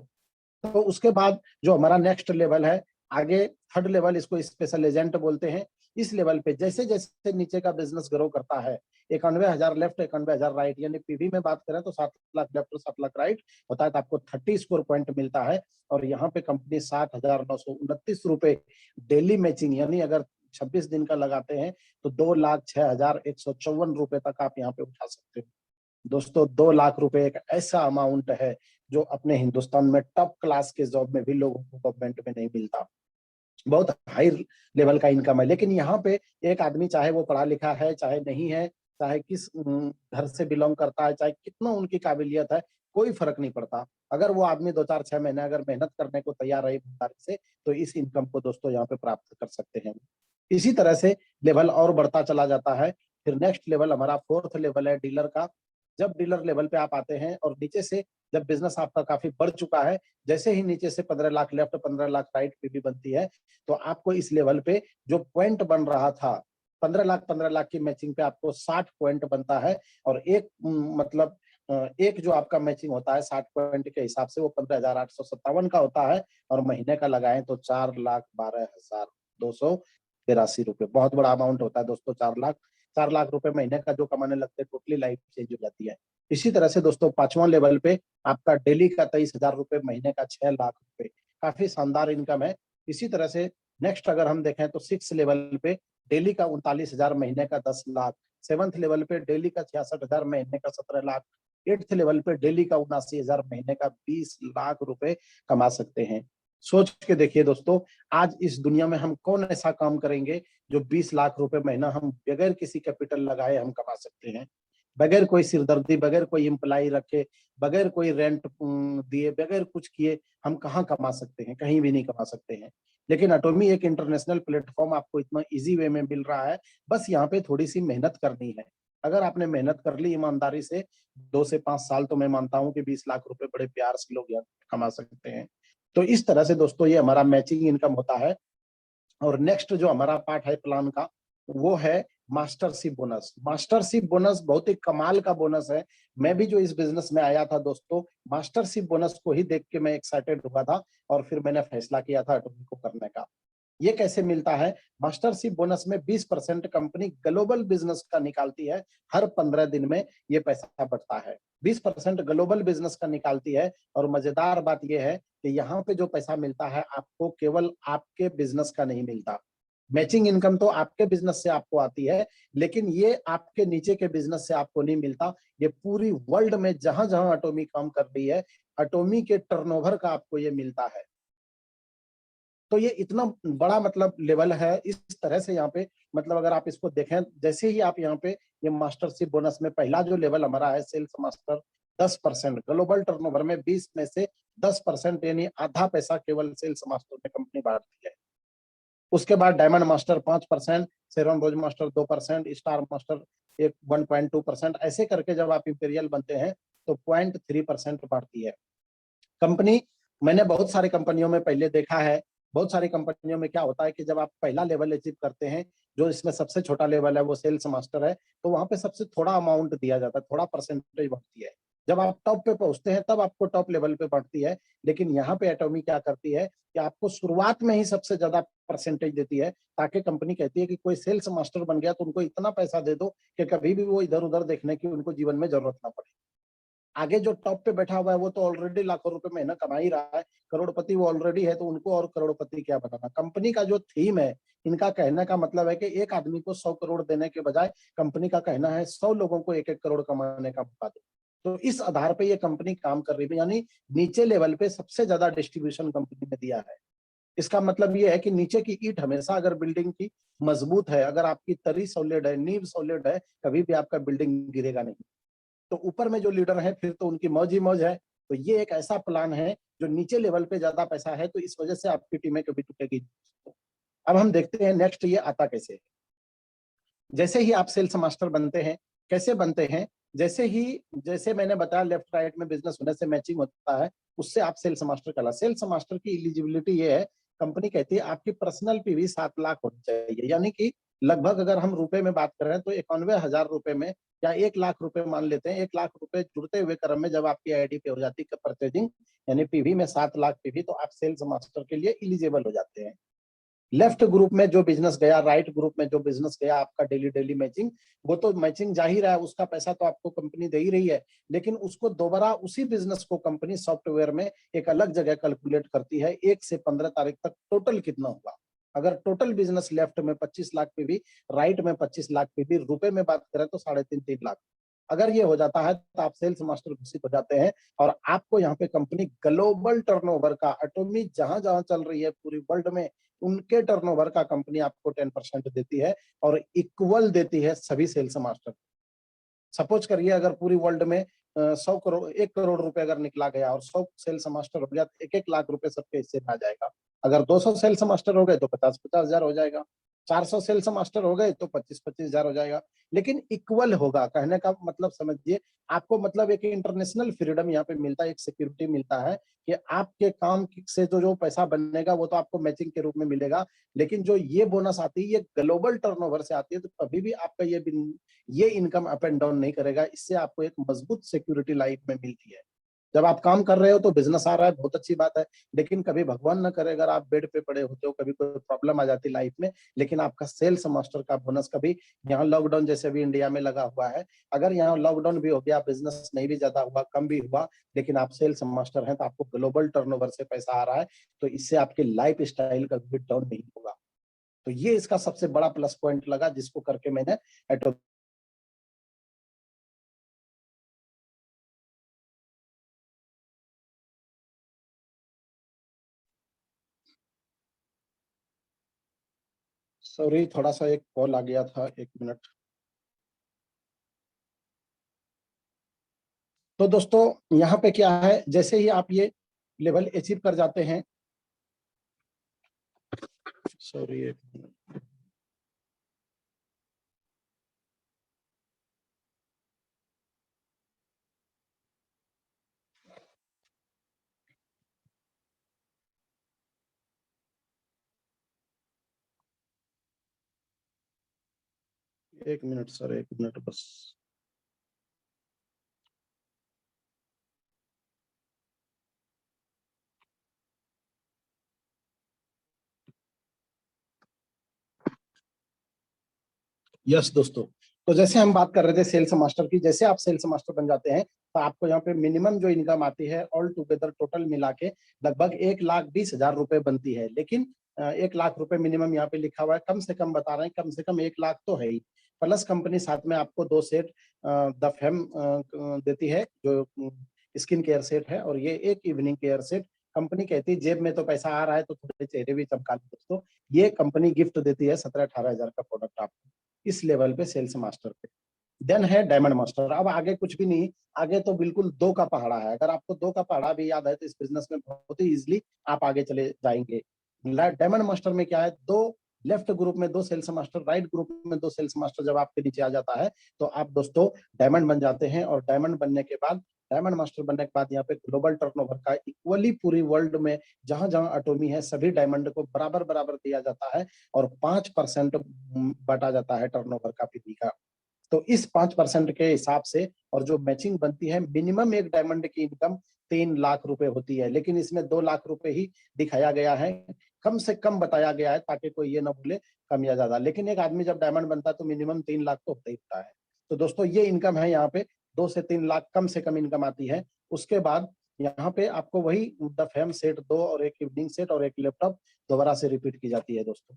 तो उसके बाद जो हमारा नेक्स्ट लेवल है, आगे थर्ड लेवल, इसको स्पेशल एजेंट बोलते हैं। इस लेवल पे जैसे जैसे नीचे का बिजनेस ग्रो करता है, 91,000 लेफ्ट 91,000 राइट, यानी पीवी में बात करें तो 7 लाख लेफ्ट और 7 लाख राइट होता है, तो आपको 30 स्कोर पॉइंट मिलता है। और यहाँ पे कंपनी 7,929 रुपए डेली मैचिंग, यानी अगर 26 दिन का लगाते हैं तो 2,06,154 रुपए तक आप यहाँ पे उठा सकते हो। दोस्तों 2 लाख रुपए एक ऐसा अमाउंट है जो अपने हिंदुस्तान में टॉप क्लास के जॉब में भी लोगों को गवर्नमेंट में नहीं मिलता। बहुत हाई लेवल का इनकम है। लेकिन यहाँ पे एक आदमी, चाहे वो पढ़ा लिखा है चाहे नहीं है, चाहे किस घर से बिलोंग करता है, चाहे कितना उनकी काबिलियत है, कोई फर्क नहीं पड़ता। अगर वो आदमी 2-4-6 महीने अगर मेहनत करने को तैयार है ईमानदारी से, तो इस इनकम को दोस्तों यहाँ पे प्राप्त कर सकते हैं। इसी तरह से लेवल और बढ़ता चला जाता है। फिर नेक्स्ट लेवल हमारा फोर्थ लेवल है डीलर का। जब डीलर लेवल पे आप आते हैं और नीचे से जब बिजनेस आपका काफी बढ़ चुका है, जैसे ही नीचे से 15 lakh left 15 lakh right PV बनती है, तो आपको इस लेवल पे जो पॉइंट बन रहा था 15 लाख की मैचिंग पे आपको 60 पॉइंट बनता है। और एक मतलब एक जो आपका मैचिंग होता है 60 पॉइंट के हिसाब से वो 15,857 का होता है, और महीने का लगाएं तो 4,12,283 रुपए। बहुत बड़ा अमाउंट होता है दोस्तों। 4 लाख रुपए महीने का जो कमाने लगते हैं, टोटली लाइफ चेंज हो जाती है। इसी तरह से दोस्तों 5वां लेवल पे आपका डेली का 23,000 रुपए, महीने का 6 लाख रुपए, काफी शानदार इनकम है। इसी तरह से नेक्स्ट अगर हम देखें तो 6 लेवल पे डेली का 39,000, महीने का 10 लाख। 7th लेवल पे डेली का 66,000, महीने का 17 लाख। 8th लेवल पे डेली का 79,000, महीने का 20 लाख रुपए कमा सकते हैं। सोच के देखिए दोस्तों, आज इस दुनिया में हम कौन ऐसा काम करेंगे जो 20 लाख रुपए महीना हम बगैर किसी कैपिटल लगाए हम कमा सकते हैं, बगैर कोई सिरदर्दी, बगैर कोई एम्प्लाई रखे, बगैर कोई रेंट दिए, बगैर कुछ किए हम कहाँ कमा सकते हैं? कहीं भी नहीं कमा सकते हैं। लेकिन एटॉमी एक इंटरनेशनल प्लेटफॉर्म आपको इतना इजी वे में मिल रहा है, बस यहाँ पे थोड़ी सी मेहनत करनी है। अगर आपने मेहनत कर ली ईमानदारी से 2 से 5 साल, तो मैं मानता हूँ कि 20 लाख रुपए बड़े प्यार से लोग यहाँ कमा सकते हैं। तो इस तरह से दोस्तों ये हमारा मैचिंग इनकम होता है। और नेक्स्ट जो हमारा पार्ट है प्लान का, वो है मास्टरशिप बोनस। मास्टरशिप बोनस बहुत ही कमाल का बोनस है। मैं भी जो इस बिजनेस में आया था दोस्तों, मास्टरशिप बोनस को ही देख के मैं एक्साइटेड हुआ था, और फिर मैंने फैसला किया था एटॉमी को करने का। ये कैसे मिलता है? मास्टरशिप बोनस में 20% कंपनी ग्लोबल बिजनेस का निकालती है। हर 15 दिन में ये पैसा बढ़ता है। 20% ग्लोबल बिजनेस का निकालती है। और मजेदार बात यह है कि यहाँ पे जो पैसा मिलता है आपको, केवल आपके बिजनेस का नहीं मिलता। मैचिंग इनकम तो आपके बिजनेस से आपको आती है, लेकिन ये आपके नीचे के बिजनेस से आपको नहीं मिलता। ये पूरी वर्ल्ड में जहां जहां एटॉमी काम कर रही है, एटॉमी के टर्नओवर का आपको ये मिलता है। तो ये इतना बड़ा मतलब लेवल है। इस तरह से यहाँ पे मतलब अगर आप इसको देखें, जैसे ही आप यहाँ पे ये मास्टरशिप बोनस में पहला जो लेवल हमारा है सेल्स मास्टर, 10% ग्लोबल टर्नओवर में 20 में से 10%, यानी आधा पैसा केवल सेल्स मास्टर में कंपनी बांटती है। उसके बाद डायमंड मास्टर 5%, शेरॉन रोज मास्टर 2%, स्टार मास्टर 1.2%, ऐसे करके जब आप इंपीरियल बनते हैं तो 0.3% बांटती है कंपनी। मैंने बहुत सारी कंपनियों में पहले देखा है, बहुत सारी कंपनियों में क्या होता है कि जब आप पहला लेवल अचीव करते हैं, जो इसमें सबसे छोटा लेवल है वो सेल्स मास्टर है, तो वहां पे सबसे थोड़ा अमाउंट दिया जाता है, थोड़ा परसेंटेज बढ़ती है। जब आप टॉप पे पहुंचते हैं तब आपको टॉप लेवल पे बढ़ती है। लेकिन यहाँ पे एटॉमी क्या करती है कि आपको शुरुआत में ही सबसे ज्यादा परसेंटेज देती है, ताकि कंपनी कहती है कि कोई सेल्स मास्टर बन गया तो उनको इतना पैसा दे दो कि कभी भी वो इधर उधर देखने की उनको जीवन में जरूरत ना पड़े। आगे जो टॉप पे बैठा हुआ है वो तो ऑलरेडी लाखों रुपए महीना कमा ही रहा है, करोड़पति वो ऑलरेडी है, तो उनको और करोड़पति क्या बनाना। कंपनी का जो थीम है, इनका कहने का मतलब है कि एक आदमी को 100 करोड़ देने के बजाय कंपनी का कहना है 100 लोगों को 1-1 करोड़ कमाने का मौका दो। तो इस आधार पे ये कंपनी काम कर रही है, यानी नीचे लेवल पे सबसे ज्यादा डिस्ट्रीब्यूशन कंपनी ने दिया है। इसका मतलब ये है कि नीचे की ईंट हमेशा, अगर बिल्डिंग की मजबूत है, अगर आपकी तरी सॉलिड है, नींव सॉलिड है, कभी भी आपका बिल्डिंग गिरेगा नहीं। तो ऊपर में जो लीडर है फिर तो उनकी मौज ही मौज है। तो ये एक ऐसा प्लान है जो नीचे लेवल पे ज्यादा पैसा है, तो इस वजह से आपकी टीमें कभी टूटेगी। अब हम देखते हैं नेक्स्ट ये आता कैसे है। जैसे ही आप सेल्स मास्टर बनते हैं, कैसे बनते हैं? जैसे मैंने बताया लेफ्ट राइट में बिजनेस होने से मैचिंग होता है, उससे आप सेल्स मास्टर कहला। सेल्स मास्टर की एलिजिबिलिटी ये है, कंपनी कहती है आपकी पर्सनल पीवी 7 लाख होनी चाहिए, यानी कि लगभग अगर हम रुपए में बात करें तो 91,000 रुपए में या 1 लाख रुपए मान लेते हैं, 1 लाख रुपए जुड़ते हुए क्रम में जब आपकी आईडी पे हो जाती है परचेजिंग यानी पीवी में 7 लाख पीवी, तो आप सेल्स मास्टर के लिए एलिजिबल हो जाते हैं। लेफ्ट ग्रुप में जो बिजनेस गया, राइट ग्रुप में जो बिजनेस गया आपका डेली डेली मैचिंग, वो तो मैचिंग जा ही रहा है, उसका पैसा तो आपको कंपनी दे ही रही है, लेकिन उसको दोबारा उसी बिजनेस को कंपनी सॉफ्टवेयर में एक अलग जगह कैलकुलेट करती है 1 से 15 तारीख तक टोटल कितना हुआ। अगर टोटल बिजनेस लेफ्ट में 25 लाख पीवी, राइट में 25 लाख पीवी, रुपए में बात करें तो 3.5 लाख। अगर ये हो जाता है तो आप सेल्स मास्टर घोषित हो जाते हैं और आपको यहाँ पे कंपनी ग्लोबल टर्नओवर का, एटॉमी जहां जहां चल रही है पूरी वर्ल्ड में, उनके टर्नओवर का कंपनी आपको 10% देती है और इक्वल देती है सभी सेल्स मास्टर। सपोज करिए अगर पूरी वर्ल्ड में 100 करोड़ 1 करोड़ रुपए अगर निकला गया और 100 सेल्स मास्टर हो गया तो 1-1 लाख रुपए सबके हिस्से में आ जाएगा। अगर 200 सेल्स मास्टर हो गए तो 50-50 हजार हो जाएगा। 400 सेल्स मास्टर हो गए तो 25-25 हजार हो जाएगा, लेकिन इक्वल होगा। कहने का मतलब समझिए, आपको मतलब एक इंटरनेशनल फ्रीडम यहाँ पे मिलता है, एक सिक्योरिटी मिलता है कि आपके काम से जो पैसा बनेगा वो तो आपको मैचिंग के रूप में मिलेगा, लेकिन जो ये बोनस आती है ये ग्लोबल टर्नओवर से आती है, तो कभी भी आपका ये इनकम अप एंड डाउन नहीं करेगा। इससे आपको एक मजबूत सिक्योरिटी लाइफ में मिलती है। जब आप काम कर रहे हो तो बिजनेस आ रहा है, बहुत अच्छी बात है, लेकिन कभी भगवान न करे अगर आप बेड पे पड़े होते हो, कभी कोई प्रॉब्लम आ जाती लाइफ में, लेकिन आपका सेल्स मास्टर का बोनस कभी, यहाँ लॉकडाउन जैसे अभी इंडिया में लगा हुआ है, अगर यहाँ लॉकडाउन भी हो गया, बिजनेस नहीं भी ज्यादा हुआ, कम भी हुआ, लेकिन आप सेल्स मास्टर हैं तो आपको ग्लोबल टर्नओवर से पैसा आ रहा है, तो इससे आपके लाइफ स्टाइल का भी डाउन नहीं होगा। तो ये इसका सबसे बड़ा प्लस पॉइंट लगा, जिसको करके मैंने सॉरी थोड़ा सा एक कॉल आ गया था, 1 मिनट। तो दोस्तों यहाँ पे क्या है, जैसे ही आप ये लेवल अचीव कर जाते हैं, सॉरी 1 मिनट, सर 1 मिनट बस। यस दोस्तों, तो जैसे हम बात कर रहे थे सेल्स मास्टर की, जैसे आप सेल्स मास्टर बन जाते हैं तो आपको यहाँ पे मिनिमम जो इनकम आती है ऑल टुगेदर टोटल मिला के लगभग 1,20,000 रुपए बनती है। लेकिन 1 लाख रुपए मिनिमम यहाँ पे लिखा हुआ है, कम से कम बता रहे हैं, कम से कम 1 लाख तो है ही, प्लस कंपनी साथ में आपको 2 सेट द फेम देती है जो स्किन केयर सेट है, और ये एक इवनिंग केयर सेट। कंपनी कहती है जेब में तो पैसा आ रहा है तो थोड़े चेहरे भी चमका लो दोस्तों, ये कंपनी गिफ्ट देती है 17-18 हजार का प्रोडक्ट आपको इस लेवल पे सेल्स मास्टर पे। देन है डायमंड मास्टर। अब आगे कुछ भी नहीं, आगे तो बिल्कुल 2 का पहाड़ा है। अगर आपको 2 का पहाड़ा भी याद है तो इस बिजनेस में बहुत ही इजीली आप आगे चले जाएंगे। डायमंड मास्टर में क्या है, 2 लेफ्ट ग्रुप में 2 सेल्स मास्टर, राइट ग्रुप में 2 सेल्स मास्टर जब आपके नीचे आ जाता है तो आप दोस्तों डायमंड बन जाते हैं। और डायमंड बनने के बाद, डायमंड मास्टर बनने के बाद यहाँ पे ग्लोबल टर्नओवर का इक्वली पूरी वर्ल्ड में जहां जहां एटॉमी है सभी डायमंड को बराबर बराबर दिया जाता है और 5% बांटा जाता है टर्नओवर का पीवी का। तो इस 5% के हिसाब से और जो मैचिंग बनती है, मिनिमम एक डायमंड की इनकम 3 लाख रुपए होती है, लेकिन इसमें 2 लाख रुपए ही दिखाया गया है, कम से कम बताया गया है ताकि कोई ये ना भूले कम या ज्यादा। लेकिन एक आदमी जब डायमंड बनता है तो मिनिमम 3 लाख तो होता ही होता है। तो दोस्तों ये इनकम है, यहाँ पे 2 से 3 लाख कम से कम इनकम आती है। उसके बाद यहाँ पे आपको वही द फेम सेट 2 और एक इवनिंग सेट और एक लैपटॉप दोबारा से रिपीट की जाती है दोस्तों।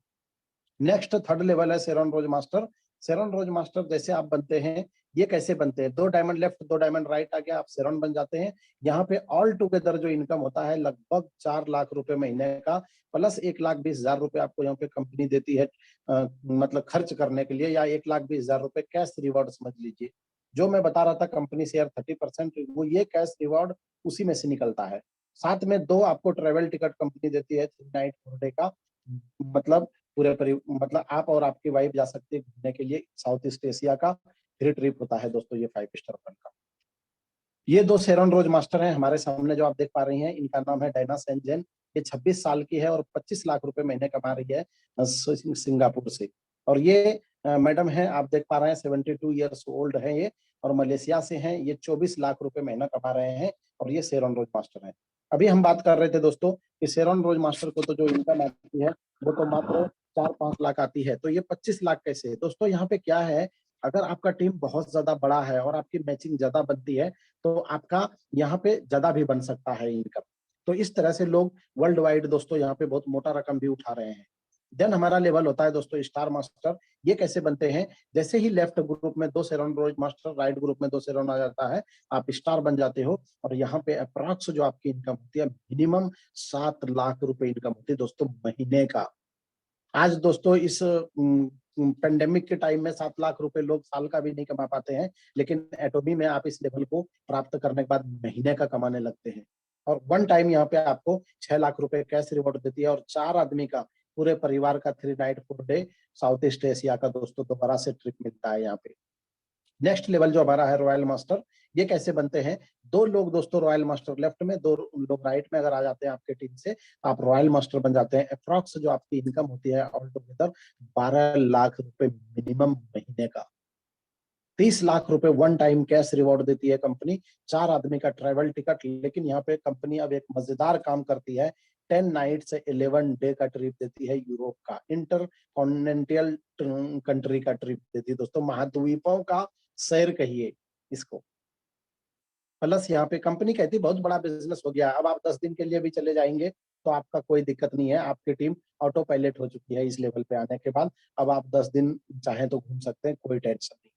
नेक्स्ट थर्ड लेवल है शेरॉन रोज मास्टर। शेरॉन रोज मास्टर जैसे आप बनते हैं, ये कैसे बनते हैं, 2 डायमंड लेफ्ट 2 डायमंड राइट आके आप शेरॉन बन जाते हैं। यहाँ पे ऑल टुगेदर जो इनकम होता है लगभग 4 लाख रुपए महीने का, प्लस 1,20,000 रुपए आपको यहाँ पे कंपनी देती है मतलब खर्च करने के लिए, या 1,20,000 रुपए कैश रिवॉर्ड समझ लीजिए। जो मैं बता रहा था कंपनी शेयर 30%, वो ये कैश रिवॉर्ड उसी में से निकलता है। साथ में 2 आपको ट्रेवल टिकट कंपनी देती है 3 नाइट 4 डे का, मतलब मतलब आप और आपकी वाइफ जा सकते हैं घूमने के लिए। साउथ ईस्ट एशिया का फ्री ट्रिप होता है दोस्तों ये 5 स्टार होटल का। ये 2 शेरॉन रोज मास्टर हैं हमारे सामने जो आप देख पा रही हैं, इनका नाम है डायना सेंजेन। ये 26 साल की है और 25 लाख रुपए महीने कमा रही है सिंगापुर से। और ये मैडम है, आप देख पा रहे हैं 72 ईयर्स ओल्ड है ये, और मलेशिया से हैं। ये 24 लाख रुपए महीना कमा रहे हैं, और ये शेरॉन रोज मास्टर है। अभी हम बात कर रहे थे दोस्तों कि शेरॉन रोज मास्टर को तो जो इनकम आती है वो तो मात्र 4-5 लाख आती है, तो ये 25 लाख कैसे है दोस्तों? यहाँ पे क्या है, अगर आपका टीम बहुत ज्यादा बड़ा है और आपकी मैचिंग ज्यादा बनती है तो आपका यहाँ पे ज्यादा भी बन सकता है इनकम। तो इस तरह से लोग वर्ल्ड वाइड दोस्तों यहाँ पे बहुत मोटा रकम भी उठा रहे हैं। देन हमारा लेवल होता है दोस्तों स्टार मास्टर। ये कैसे बनते हैं? जैसे ही लेफ्ट ग्रुप में 2 शेरॉन रोज मास्टर, राइट ग्रुप में 2 शेरॉन आ जाता है, आप स्टार बन जाते हो, और यहाँ पे अप्रॉक्स जो आपकी इनकम होती है मिनिमम 7 लाख रुपए इनकम होती है दोस्तों महीने का। आज दोस्तों इस पेंडेमिक के टाइम में 7 लाख रुपए लोग साल का भी नहीं कमा पाते हैं, लेकिन एटोमी में आप इस लेवल को प्राप्त करने के बाद महीने का कमाने लगते हैं। और वन टाइम यहाँ पे आपको 6 लाख रुपए कैश रिवॉर्ड देती है, और 4 आदमी का, पूरे परिवार का 3 night 4 day south east Asia का दोस्तों दोबारा से ट्रिप मिलता है यहाँ पे। नेक्स्ट लेवल जो हमारा है रॉयल मास्टर। ये कैसे बनते हैं? 2 लोग दोस्तों रॉयल मास्टर लेफ्ट में, 2 लोग राइट में अगर आ जाते हैं आपके टीम से, आप रॉयल मास्टर बन जाते हैं। अप्रॉक्स जो आपकी इनकम होती है ऑल टुगेदर 12 लाख रुपए मिनिमम महीने का। 30 लाख रुपए वन टाइम कैश रिवॉर्ड देती है कंपनी, 4 आदमी का ट्रैवल टिकट। लेकिन यहाँ पे कंपनी अब एक मजेदार काम करती है, 10 नाइट से 11 डे का ट्रिप देती है, यूरोप का, इंटर कॉन्टिनेंटल कंट्री का ट्रिप देती है दोस्तों, महाद्वीपों का सैर कहिए इसको। प्लस यहाँ पे कंपनी कहती है बहुत बड़ा बिजनेस हो गया, अब आप 10 दिन के लिए भी चले जाएंगे तो आपका कोई दिक्कत नहीं है, आपकी टीम ऑटो पायलट हो चुकी है इस लेवल पे आने के बाद। अब आप 10 दिन चाहें तो घूम सकते हैं, कोई टेंशन नहीं।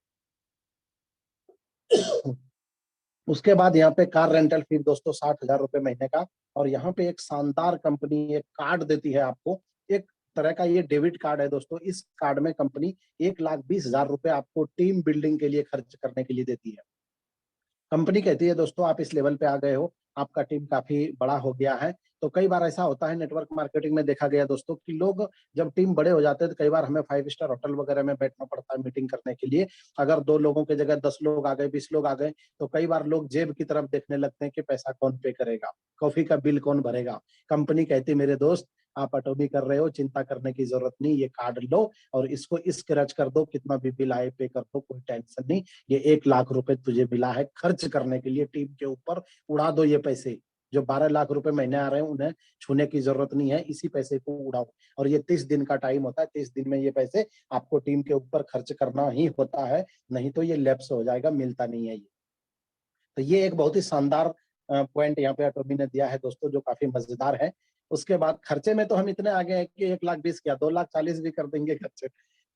उसके बाद यहाँ पे कार रेंटल फी दोस्तों 60,000 रुपए महीने का। और यहाँ पे एक शानदार कंपनी एक कार्ड देती है आपको, एक तरह का ये डेबिट कार्ड है दोस्तों। इस कार्ड में कंपनी 1,20,000 रुपए आपको टीम बिल्डिंग के लिए खर्च करने के लिए देती है। कंपनी कहती है दोस्तों आप इस लेवल पे आ गए हो, आपका टीम काफी बड़ा हो गया है। तो कई बार ऐसा होता है नेटवर्क मार्केटिंग में देखा गया दोस्तों कि लोग जब टीम बड़े हो जाते हैं तो कई बार हमें 5 स्टार होटल वगैरह में बैठना पड़ता है मीटिंग करने के लिए। अगर 2 लोगों की जगह 10 लोग आ गए, 20 लोग आ गए, तो कई बार लोग जेब की तरफ देखने लगते हैं कि पैसा कौन पे करेगा, कॉफी का बिल कौन भरेगा। कंपनी कहती है मेरे दोस्त आप अटोमी कर रहे हो, चिंता करने की जरूरत नहीं, ये कार्ड लो और इसको स्क्रैच कर दो, कितना भी बिल आए पे कर दो, कोई टेंशन नहीं। ये 1 लाख रुपए तुझे मिला है खर्च करने के लिए टीम के ऊपर, उड़ा दो ये पैसे। जो 12 लाख रुपए महीने आ रहे हैं उन्हें छूने की जरूरत नहीं है, इसी पैसे को उड़ाओ। और ये 30 दिन का टाइम होता है, 30 दिन में ये पैसे आपको टीम के ऊपर खर्च करना ही होता है, नहीं तो ये लैप्स हो जाएगा, मिलता नहीं है ये। तो ये एक बहुत ही शानदार पॉइंट यहाँ पे अटोमी ने दिया है दोस्तों, जो काफी मजेदार है। उसके बाद खर्चे में तो हम इतने आगे हैं कि 1,20,000 क्या 2,40,000 भी कर देंगे खर्चे।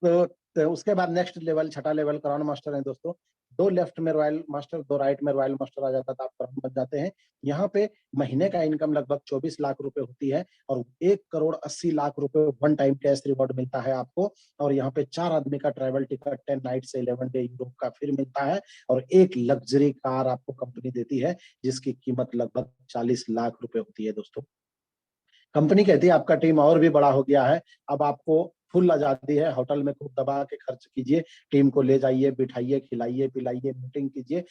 तो उसके बाद नेक्स्ट लेवल, छठा लेवल क्राउन मास्टर है दोस्तों। 2 लेफ्ट में रॉयल मास्टर, 2 राइट में रॉयल मास्टर आ जाता था, आप क्राउन बन जाते हैं। यहाँ पे महीने का इनकम लगभग 24 लाख रुपए होती है, और 1,80,00,000 रुपए वन टाइम कैश रिवॉर्ड मिलता है आपको। और यहाँ पे 4 आदमी का ट्रैवल टिकट 10 नाइट से 11 डे यूरोप का फिर मिलता है, और एक लग्जरी कार आपको कंपनी देती है जिसकी कीमत लगभग 40 लाख रुपए होती है दोस्तों। कंपनी कहती है आपका टीम और भी बड़ा हो गया है, अब आपको फुल आजादी है, होटल में खूब दबा के खर्च कीजिए, टीम को ले जाइए, बिठाइए, खिलाइए, पिलाइए, मीटिंग कीजिए,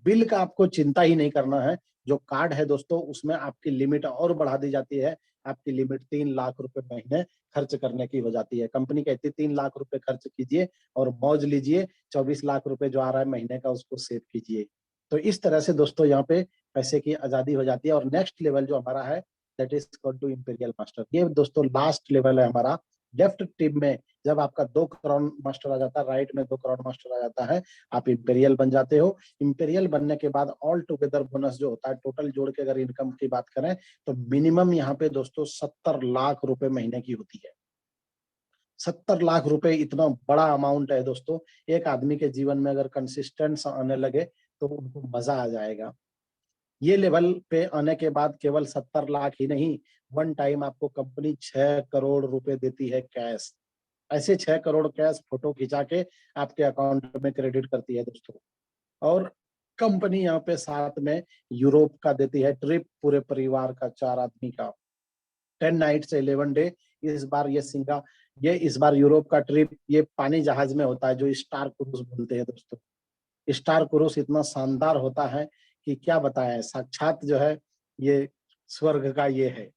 बिल का आपको चिंता ही नहीं करना है। जो कार्ड है दोस्तों उसमें आपकी लिमिट और बढ़ा दी जाती है, आपकी लिमिट 3 लाख रुपए महीने खर्च करने की हो जाती है। कंपनी कहती है 3 लाख रुपए खर्च कीजिए और मौज लीजिए, 24 लाख रुपए जो आ रहा है महीने का उसको सेव कीजिए। तो इस तरह से दोस्तों यहाँ पे पैसे की आजादी हो जाती है। और नेक्स्ट लेवल जो हमारा है that is equal to imperial master. ये दोस्तों लास्ट लेवल है हमारा। लेफ्ट टीम में जब आपका 2 क्राउन मास्टर आ जाता है, राइट में 2 क्राउन मास्टर आ जाता है, आप इंपीरियल बन जाते हो। इंपीरियल बनने के बाद ऑल टुगेदर बोनस जो होता है, टोटल जोड़ के अगर इनकम की बात करें तो मिनिमम यहाँ पे दोस्तों 70 लाख रुपए महीने की होती है। 70 लाख रुपए इतना बड़ा अमाउंट है दोस्तों। एक आदमी के जीवन में अगर कंसिस्टेंस आने लगे तो उनको मजा आ जाएगा। ये लेवल पे आने के बाद केवल 70 लाख ही नहीं, वन टाइम आपको कंपनी 6 करोड़ रुपए देती है कैश। ऐसे 6 करोड़ कैश फोटो खिंचा के आपके अकाउंट में क्रेडिट करती है दोस्तों। और कंपनी यहाँ पे साथ में यूरोप का देती है ट्रिप, पूरे परिवार का, 4 आदमी का, 10 नाइट से 11 डे। इस बार यूरोप का ट्रिप ये पानी जहाज में होता है, जो स्टार क्रूज बोलते हैं दोस्तों। स्टार क्रूज इतना शानदार होता है कि क्या बताएं, साक्षात जो है ये स्वर्ग का ये है।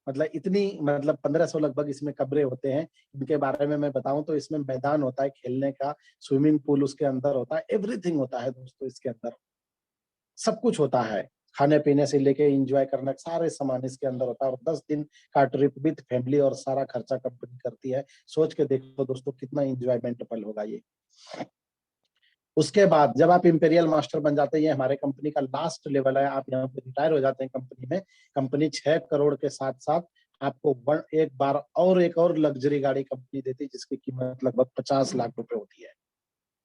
मतलब इतनी, मतलब 1500 लगभग इसमें कमरे होते हैं। इनके बारे में मैं बताऊं तो इसमें मैदान होता है खेलने का, स्विमिंग पूल उसके अंदर होता है, एवरीथिंग होता है दोस्तों इसके अंदर, सब कुछ होता है। खाने पीने से लेके एंजॉय करने सारे सामान इसके अंदर होता है। और 10 दिन का ट्रिप विद फैमिली और सारा खर्चा कंपनी करती है। सोच के देखो दोस्तों कितना एंजॉयमेंट पल होगा ये। उसके बाद जब आप इंपीरियल मास्टर बन जाते हैं, ये हमारे कंपनी का लास्ट लेवल है, आप यहाँ पे रिटायर हो जाते हैं कंपनी में। कंपनी 6 करोड़ के साथ साथ आपको एक बार और एक और लग्जरी गाड़ी कंपनी देती है, जिसकी कीमत लगभग 50 लाख रुपए होती है।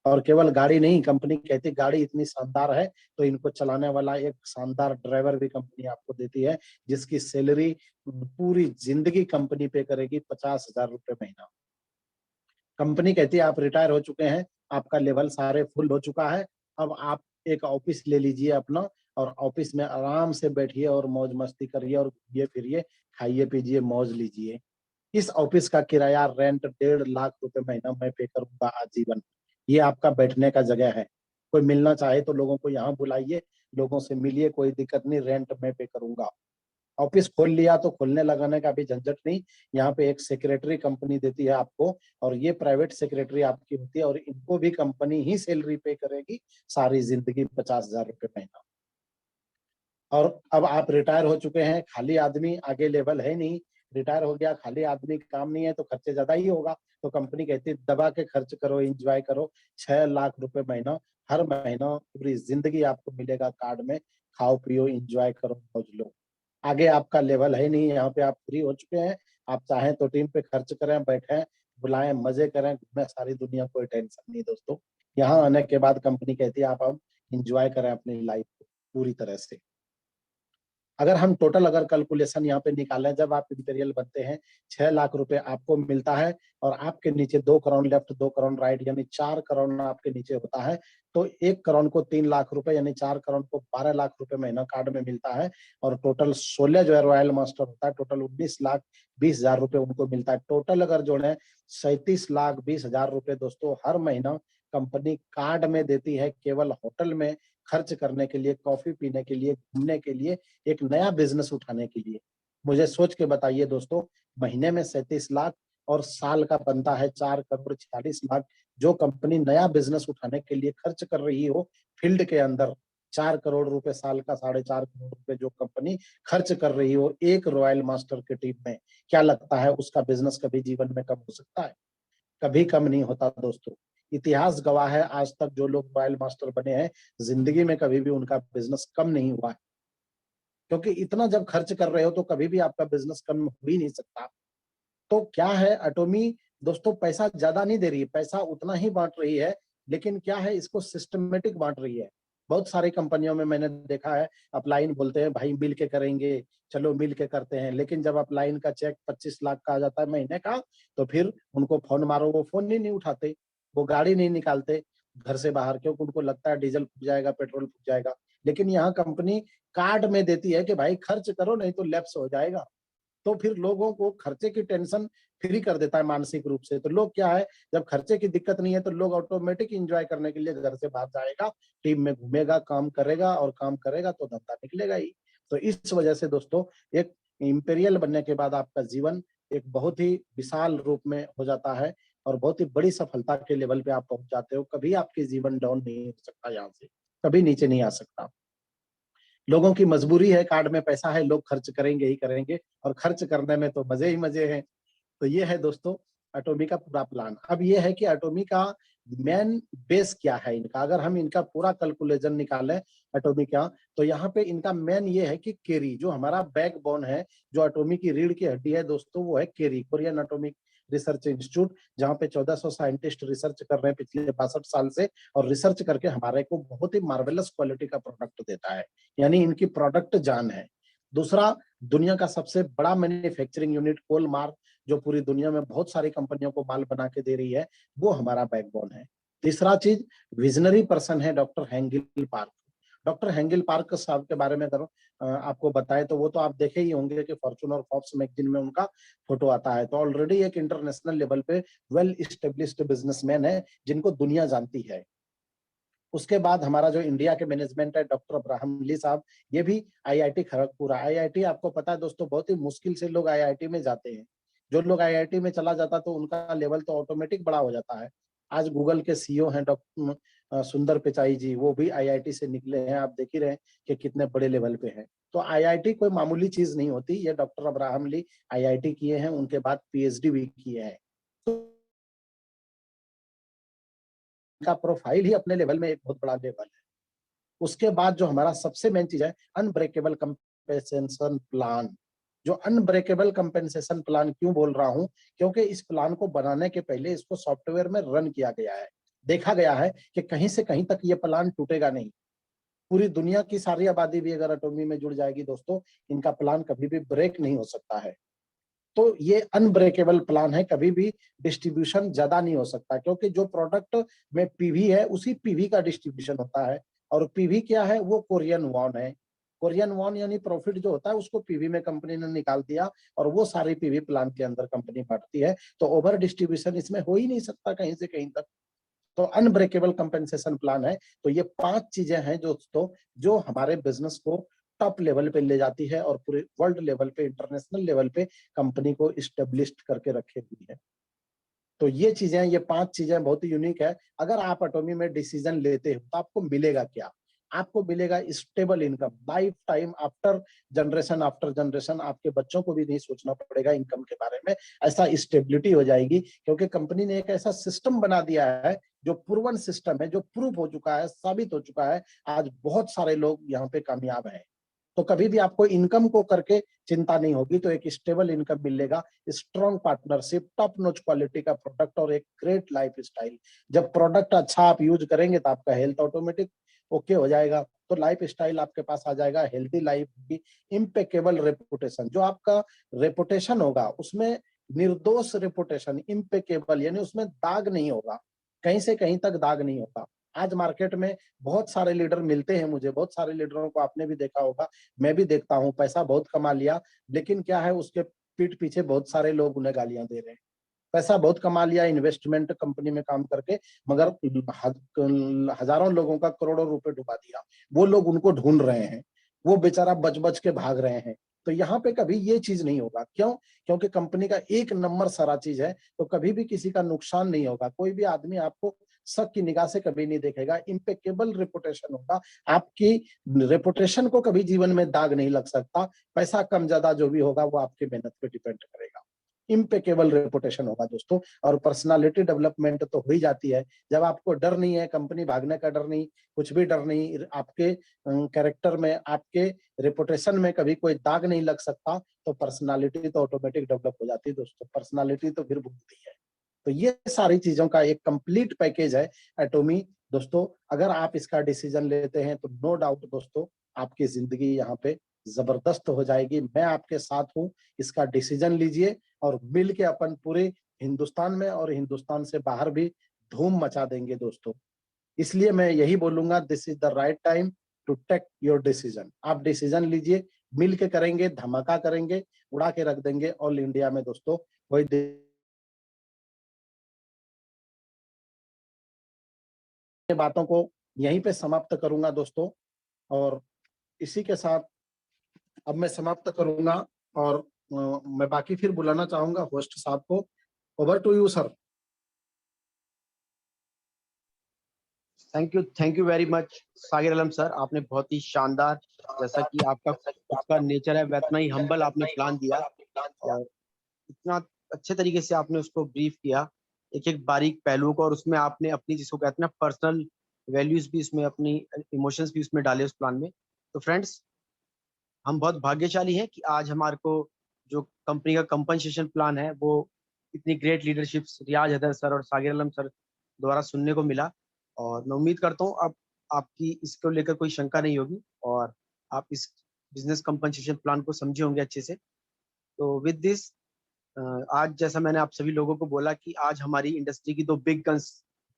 और केवल गाड़ी नहीं, कंपनी कहती गाड़ी इतनी शानदार है तो इनको चलाने वाला एक शानदार ड्राइवर भी कंपनी आपको देती है, जिसकी सैलरी पूरी जिंदगी कंपनी पे करेगी, 50,000 रुपए महीना। कंपनी कहती है आप रिटायर हो चुके हैं, आपका लेवल सारे फुल हो चुका है, अब आप एक ऑफिस ले लीजिए अपना, और ऑफिस में आराम से बैठिए और मौज मस्ती करिए और घूमिए फिरिए, खाइए पीजिए, मौज लीजिए। इस ऑफिस का किराया रेंट 1.5 लाख रुपए महीना मैं पे करूंगा आजीवन। ये आपका बैठने का जगह है। कोई मिलना चाहे तो लोगों को यहाँ बुलाइए, लोगों से मिलिए, कोई दिक्कत नहीं, रेंट मैं पे करूंगा। ऑफिस खोल लिया तो खोलने लगाने का भी झंझट नहीं। यहाँ पे एक सेक्रेटरी कंपनी देती है आपको, और ये प्राइवेट सेक्रेटरी आपकी होती है, और इनको भी कंपनी ही सैलरी पे करेगी सारी जिंदगी, 50,000 रुपए महीना। और अब आप रिटायर हो चुके हैं, खाली आदमी, आगे लेवल है नहीं, रिटायर हो गया, खाली आदमी, काम नहीं है तो खर्चे ज्यादा ही होगा। तो कंपनी कहती है दबा के खर्च करो, एंजॉय करो, 6 लाख रुपए महीना, हर महीना पूरी जिंदगी आपको मिलेगा कार्ड में, खाओ पियो एंजॉय करो, मौज लो। आगे आपका लेवल है नहीं, यहाँ पे आप फ्री हो चुके हैं। आप चाहें तो टीम पे खर्च करें, बैठें, बुलाएं, मजे करें, घूमें सारी दुनिया, कोई टेंशन नहीं दोस्तों। यहाँ आने के बाद कंपनी कहती है आप अब इंजॉय करें अपनी लाइफ को पूरी तरह से। अगर हम टोटल अगर कैलकुलेशन यहाँ पे निकालें, जब आप इंपीरियल बनते हैं 6 लाख रुपए आपको मिलता है, और आपके नीचे 2 करोड़ लेफ्ट 2 करोड़ राइट, यानी 4 करोड़ आपके नीचे होता है। तो 1 करोड़ को 3 लाख रुपए, यानी 4 करोड़ को 12 लाख रुपए महीना कार्ड में मिलता है। और टोटल 16 जो है रॉयल मास्टर होता है, टोटल 19,20,000 रुपए उनको मिलता है। टोटल अगर जोड़े 37,20,000 रुपए दोस्तों हर महीना कंपनी कार्ड में देती है, केवल होटल में खर्च करने के लिए, कॉफी पीने के लिए, घूमने के लिए, एक नया बिजनेस उठाने के लिए। मुझे सोच के बताइए दोस्तों, महीने में 37 लाख और साल का बनता है 4 करोड़ 46 लाख, जो कंपनी नया बिजनेस उठाने के लिए खर्च कर रही हो फील्ड के अंदर, 4 करोड़ रुपए साल का, 4.5 करोड़ रुपए जो कंपनी खर्च कर रही हो एक रॉयल मास्टर की टीम में, क्या लगता है उसका बिजनेस कभी जीवन में कम हो सकता है? कभी कम नहीं होता दोस्तों। इतिहास गवाह है, आज तक जो लोग रॉयल मास्टर बने हैं, जिंदगी में कभी भी उनका बिजनेस कम नहीं हुआ है। क्योंकि इतना जब खर्च कर रहे हो तो कभी भी आपका बिजनेस कम हो ही नहीं सकता। तो क्या है, एटॉमी दोस्तों पैसा ज्यादा नहीं दे रही है, पैसा उतना ही बांट रही है, लेकिन क्या है, इसको सिस्टमेटिक बांट रही है। बहुत सारी कंपनियों में मैंने देखा है, अपलाइन बोलते हैं भाई मिल के करेंगे, चलो मिल के करते हैं, लेकिन जब अपलाइन का चेक 25 लाख का आ जाता है महीने का, तो फिर उनको फोन मारो, वो फोन ही नहीं उठाते, वो गाड़ी नहीं निकालते घर से बाहर, क्योंकि उनको लगता है डीजल फूक जाएगा, पेट्रोल फूक जाएगा। लेकिन यहाँ कंपनी कार्ड में देती है कि भाई खर्च करो, नहीं तो लैप्स हो जाएगा। तो फिर लोगों को खर्चे की टेंशन फ्री कर देता है मानसिक रूप से। तो लोग क्या है, जब खर्चे की दिक्कत नहीं है तो लोग ऑटोमेटिक एंजॉय करने के लिए घर से बाहर जाएगा, टीम में घूमेगा, काम करेगा, और काम करेगा तो धंधा निकलेगा ही। तो इस वजह से दोस्तों, एक इंपीरियल बनने के बाद आपका जीवन एक बहुत ही विशाल रूप में हो जाता है, और बहुत ही बड़ी सफलता के लेवल पे आप पहुंच जाते हो। कभी आपके जीवन डाउन नहीं हो सकता, यहाँ से कभी नीचे नहीं आ सकता। लोगों की मजबूरी है, कार्ड में पैसा है, लोग खर्च करेंगे ही करेंगे, और खर्च करने में तो मजे ही मजे हैं। तो ये है दोस्तों एटॉमी का पूरा प्लान। अब ये है कि एटॉमी का मेन बेस क्या है इनका, अगर हम इनका पूरा कैलकुलेशन निकालें एटॉमी का, तो यहाँ पे इनका मेन ये है कि केरी जो हमारा बैकबोन है, जो एटॉमी की रीढ़ की हड्डी है दोस्तों, वो है केरी, कोरियन एटॉमिक रिसर्च इंस्टीट्यूट, जहाँ पे 1400 साइंटिस्ट रिसर्च कर रहे हैं पिछले 62 साल से, और रिसर्च करके हमारे को बहुत ही मार्वेलस क्वालिटी का प्रोडक्ट देता है, यानी इनकी प्रोडक्ट जान है। दूसरा, दुनिया का सबसे बड़ा मैन्युफैक्चरिंग यूनिट कोलमार, जो पूरी दुनिया में बहुत सारी कंपनियों को माल बना के दे रही है, वो हमारा बैकबोन है। तीसरा चीज, विजनरी पर्सन है डॉक्टर हेंगिल पार्क। डॉक्टर हेंगिल पार्क साहब के बारे में अगर आपको बताए तो वो तो आप देखे ही होंगे कि फॉर्चून और फॉर्ब्स मैगजीन में उनका फोटो आता है। तो ऑलरेडी एक इंटरनेशनल लेवल पे वेल स्टेब्लिश्ड बिजनेसमैन है, जिनको दुनिया जानती है। उसके बाद हमारा जो इंडिया के मैनेजमेंट है, डॉक्टर अब्राहम ली साहब, ये भी आईआईटी खड़गपुर। आईआईटी आपको पता है दोस्तों, बहुत ही मुश्किल से लोग आईआईटी में जाते हैं। जो लोग आईआईटी में चला जाता तो उनका लेवल तो ऑटोमेटिक बड़ा हो जाता है। आज गूगल के सीईओ हैं डॉक्टर सुंदर पिचाई जी, वो भी आईआईटी से निकले हैं। आप देख ही रहे हैं कि कितने बड़े लेवल पे हैं। तो आईआईटी कोई मामूली चीज नहीं होती। ये डॉक्टर अब्राहम ली आईआईटी किए हैं, उनके बाद पीएचडी भी किए हैं। तो का प्रोफाइल ही अपने लेवल में एक बहुत बड़ा लेवल है। उसके बाद जो हमारा सबसे मेन चीज है, अनब्रेकेबल कंपेंसेशन प्लान। जो अनब्रेकेबल कंपेंसेशन प्लान क्यों बोल रहा हूं, क्योंकि इस प्लान को बनाने के पहले इसको सॉफ्टवेयर में रन किया गया है। देखा गया है कि कहीं से कहीं तक ये प्लान टूटेगा नहीं। पूरी दुनिया की सारी आबादी भी अगर एटॉमी में जुड़ जाएगी दोस्तों, इनका प्लान कभी भी ब्रेक नहीं हो सकता है। तो ये अनब्रेकेबल प्लान है, कभी भी डिस्ट्रीब्यूशन ज्यादा नहीं हो सकता, क्योंकि जो प्रोडक्ट में पीवी है उसी पीवी का डिस्ट्रीब्यूशन होता है। और पीवी क्या है, वो कोरियन वॉन है। कोरियन वॉन यानी प्रॉफिट जो होता है उसको पीवी में कंपनी ने निकाल दिया और वो सारी पीवी प्लान के अंदर कंपनी बांटती है। तो ओवर डिस्ट्रीब्यूशन इसमें हो ही नहीं सकता कहीं से कहीं तक। तो अनब्रेकेबल कंपेंसेशन प्लान है। तो ये 5 चीजें हैं दोस्तों, जो हमारे बिजनेस को टॉप लेवल पे ले जाती है और पूरे वर्ल्ड लेवल पे, इंटरनेशनल लेवल पे कंपनी को इस्टेब्लिश्ड करके रखे हुई है। तो ये चीजें, ये 5 चीजें बहुत ही यूनिक है। अगर आप एटॉमी में डिसीजन लेते हो तो आपको मिलेगा क्या? आपको मिलेगा stable income life time, after generation. आपके बच्चों को भी नहीं सोचना पड़ेगा इनकम के बारे में। ऐसा स्टेबिलिटी हो जाएगी, क्योंकि कंपनी ने एक ऐसा सिस्टम बना दिया है जो प्रूवन सिस्टम है, जो प्रूव हो चुका है, साबित हो चुका है। आज बहुत सारे लोग यहाँ पे कामयाब हैं। तो कभी भी आपको इनकम को करके चिंता नहीं होगी। तो एक स्टेबल इनकम मिलेगा, strong partnership, top notch quality का प्रोडक्ट और एक ग्रेट लाइफ स्टाइल। जब प्रोडक्ट अच्छा आप यूज करेंगे तो आपका हेल्थ ऑटोमेटिक ओके हो जाएगा, तो लाइफ स्टाइल आपके पास आ जाएगा, हेल्थी लाइफ की। इम्पेकेबल रेपुटेशन, जो आपका रेपुटेशन होगा उसमें निर्दोष रेपुटेशन, इम्पेकेबल यानी उसमें दाग नहीं होगा, कहीं से कहीं तक दाग नहीं होगा। आज मार्केट में बहुत सारे लीडर मिलते हैं मुझे, बहुत सारे लीडरों को आपने भी देखा होगा, मैं भी देखता हूँ, पैसा बहुत कमा लिया, लेकिन क्या है उसके पीठ पीछे बहुत सारे लोग उन्हें गालियां दे रहे हैं। पैसा बहुत कमा लिया इन्वेस्टमेंट कंपनी में काम करके, मगर हजारों लोगों का करोड़ों रुपए डुबा दिया। वो लोग उनको ढूंढ रहे हैं, वो बेचारा बच बच के भाग रहे हैं। तो यहाँ पे कभी ये चीज नहीं होगा। क्यों? क्योंकि कंपनी का एक नंबर सारा चीज है, तो कभी भी किसी का नुकसान नहीं होगा। कोई भी आदमी आपको शक की निगाह से कभी नहीं देखेगा। इम्पेकेबल रेपुटेशन होगा, आपकी रेपुटेशन को कभी जीवन में दाग नहीं लग सकता। पैसा कम ज्यादा जो भी होगा वो आपकी मेहनत पे डिपेंड करेगा। इम्पेकेबल रेपुटेशन होगा दोस्तों। और पर्सनालिटी डेवलपमेंट तो हो ही जाती है जब आपको डर नहीं है, कंपनी भागने का डर नहीं, कुछ भी डर नहीं, आपके कैरेक्टर में, आपके रेपुटेशन में कभी कोई दाग नहीं लग सकता, तो पर्सनालिटी तो ऑटोमेटिक डेवलप हो जाती है दोस्तों। पर्सनालिटी तो फिर भूलती है। तो ये सारी चीजों का एक कंप्लीट पैकेज है एटॉमी दोस्तों। अगर आप इसका डिसीजन लेते हैं तो नो डाउट दोस्तों, आपकी जिंदगी यहाँ पे जबरदस्त हो जाएगी। मैं आपके साथ हूँ, इसका डिसीजन लीजिए और मिल के अपन पूरे हिंदुस्तान में और हिंदुस्तान से बाहर भी धूम मचा देंगे दोस्तों। इसलिए मैं यही बोलूंगा, this is the right time to take your decision. आप डिसीजन लीजिए, मिल के करेंगे, धमाका करेंगे, उड़ा के रख देंगे ऑल इंडिया में दोस्तों। कोई बातों को यहीं पे समाप्त करूंगा दोस्तों। और इसी के साथ अब मैं समाप्त करूंगा और मैं बाकी फिर बुलाना चाहूंगा होस्ट साहब को। Over to you sir. Thank you very much Sagir Alam sir, आपने बहुत ही शानदार, जैसा कि आपका खुद का नेचर है वैतना ही हम्बल आपने प्लान दिया और इतना अच्छे तरीके से आपने उसको ब्रीफ किया, एक एक बारीक पहलुओं को, और उसमें आपने अपनी, जिसको कहते हैं ना, पर्सनल वैल्यूज भी उसमें, अपनी इमोशंस भी उसमें डाले उस प्लान में। तो फ्रेंड्स, हम बहुत भाग्यशाली हैं कि आज हमारे को जो कंपनी का कंपनसेशन प्लान है वो इतनी ग्रेट लीडरशिप रियाज हैदर सर और सागिर आलम सर द्वारा सुनने को मिला। और मैं उम्मीद करता हूँ अब आपकी इसको लेकर कोई शंका नहीं होगी और आप इस बिजनेस कंपनसेशन प्लान को समझे होंगे अच्छे से। तो विद दिस, आज जैसा मैंने आप सभी लोगों को बोला कि आज हमारी इंडस्ट्री की दो बिग गन्स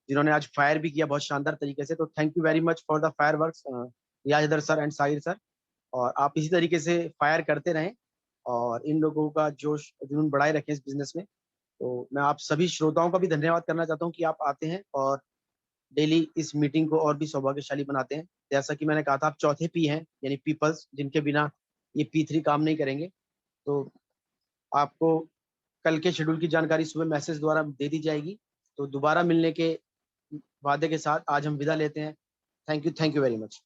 जिन्होंने आज फायर भी किया बहुत शानदार तरीके से, तो thank you very much for the fire works, Riyaz Haider sir and Sahir sir. और आप इसी तरीके से फायर करते रहें और इन लोगों का जोश जुनून बढ़ाए रखें इस बिजनेस में। तो मैं आप सभी श्रोताओं का भी धन्यवाद करना चाहता हूँ कि आप आते हैं और डेली इस मीटिंग को और भी सौभाग्यशाली बनाते हैं। जैसा कि मैंने कहा था, आप चौथे पी हैं, यानी पीपल्स, जिनके बिना ये P3 काम नहीं करेंगे। तो आपको कल के शेड्यूल की जानकारी सुबह मैसेज द्वारा दे दी जाएगी। तो दोबारा मिलने के वादे के साथ आज हम विदा लेते हैं। Thank you very much.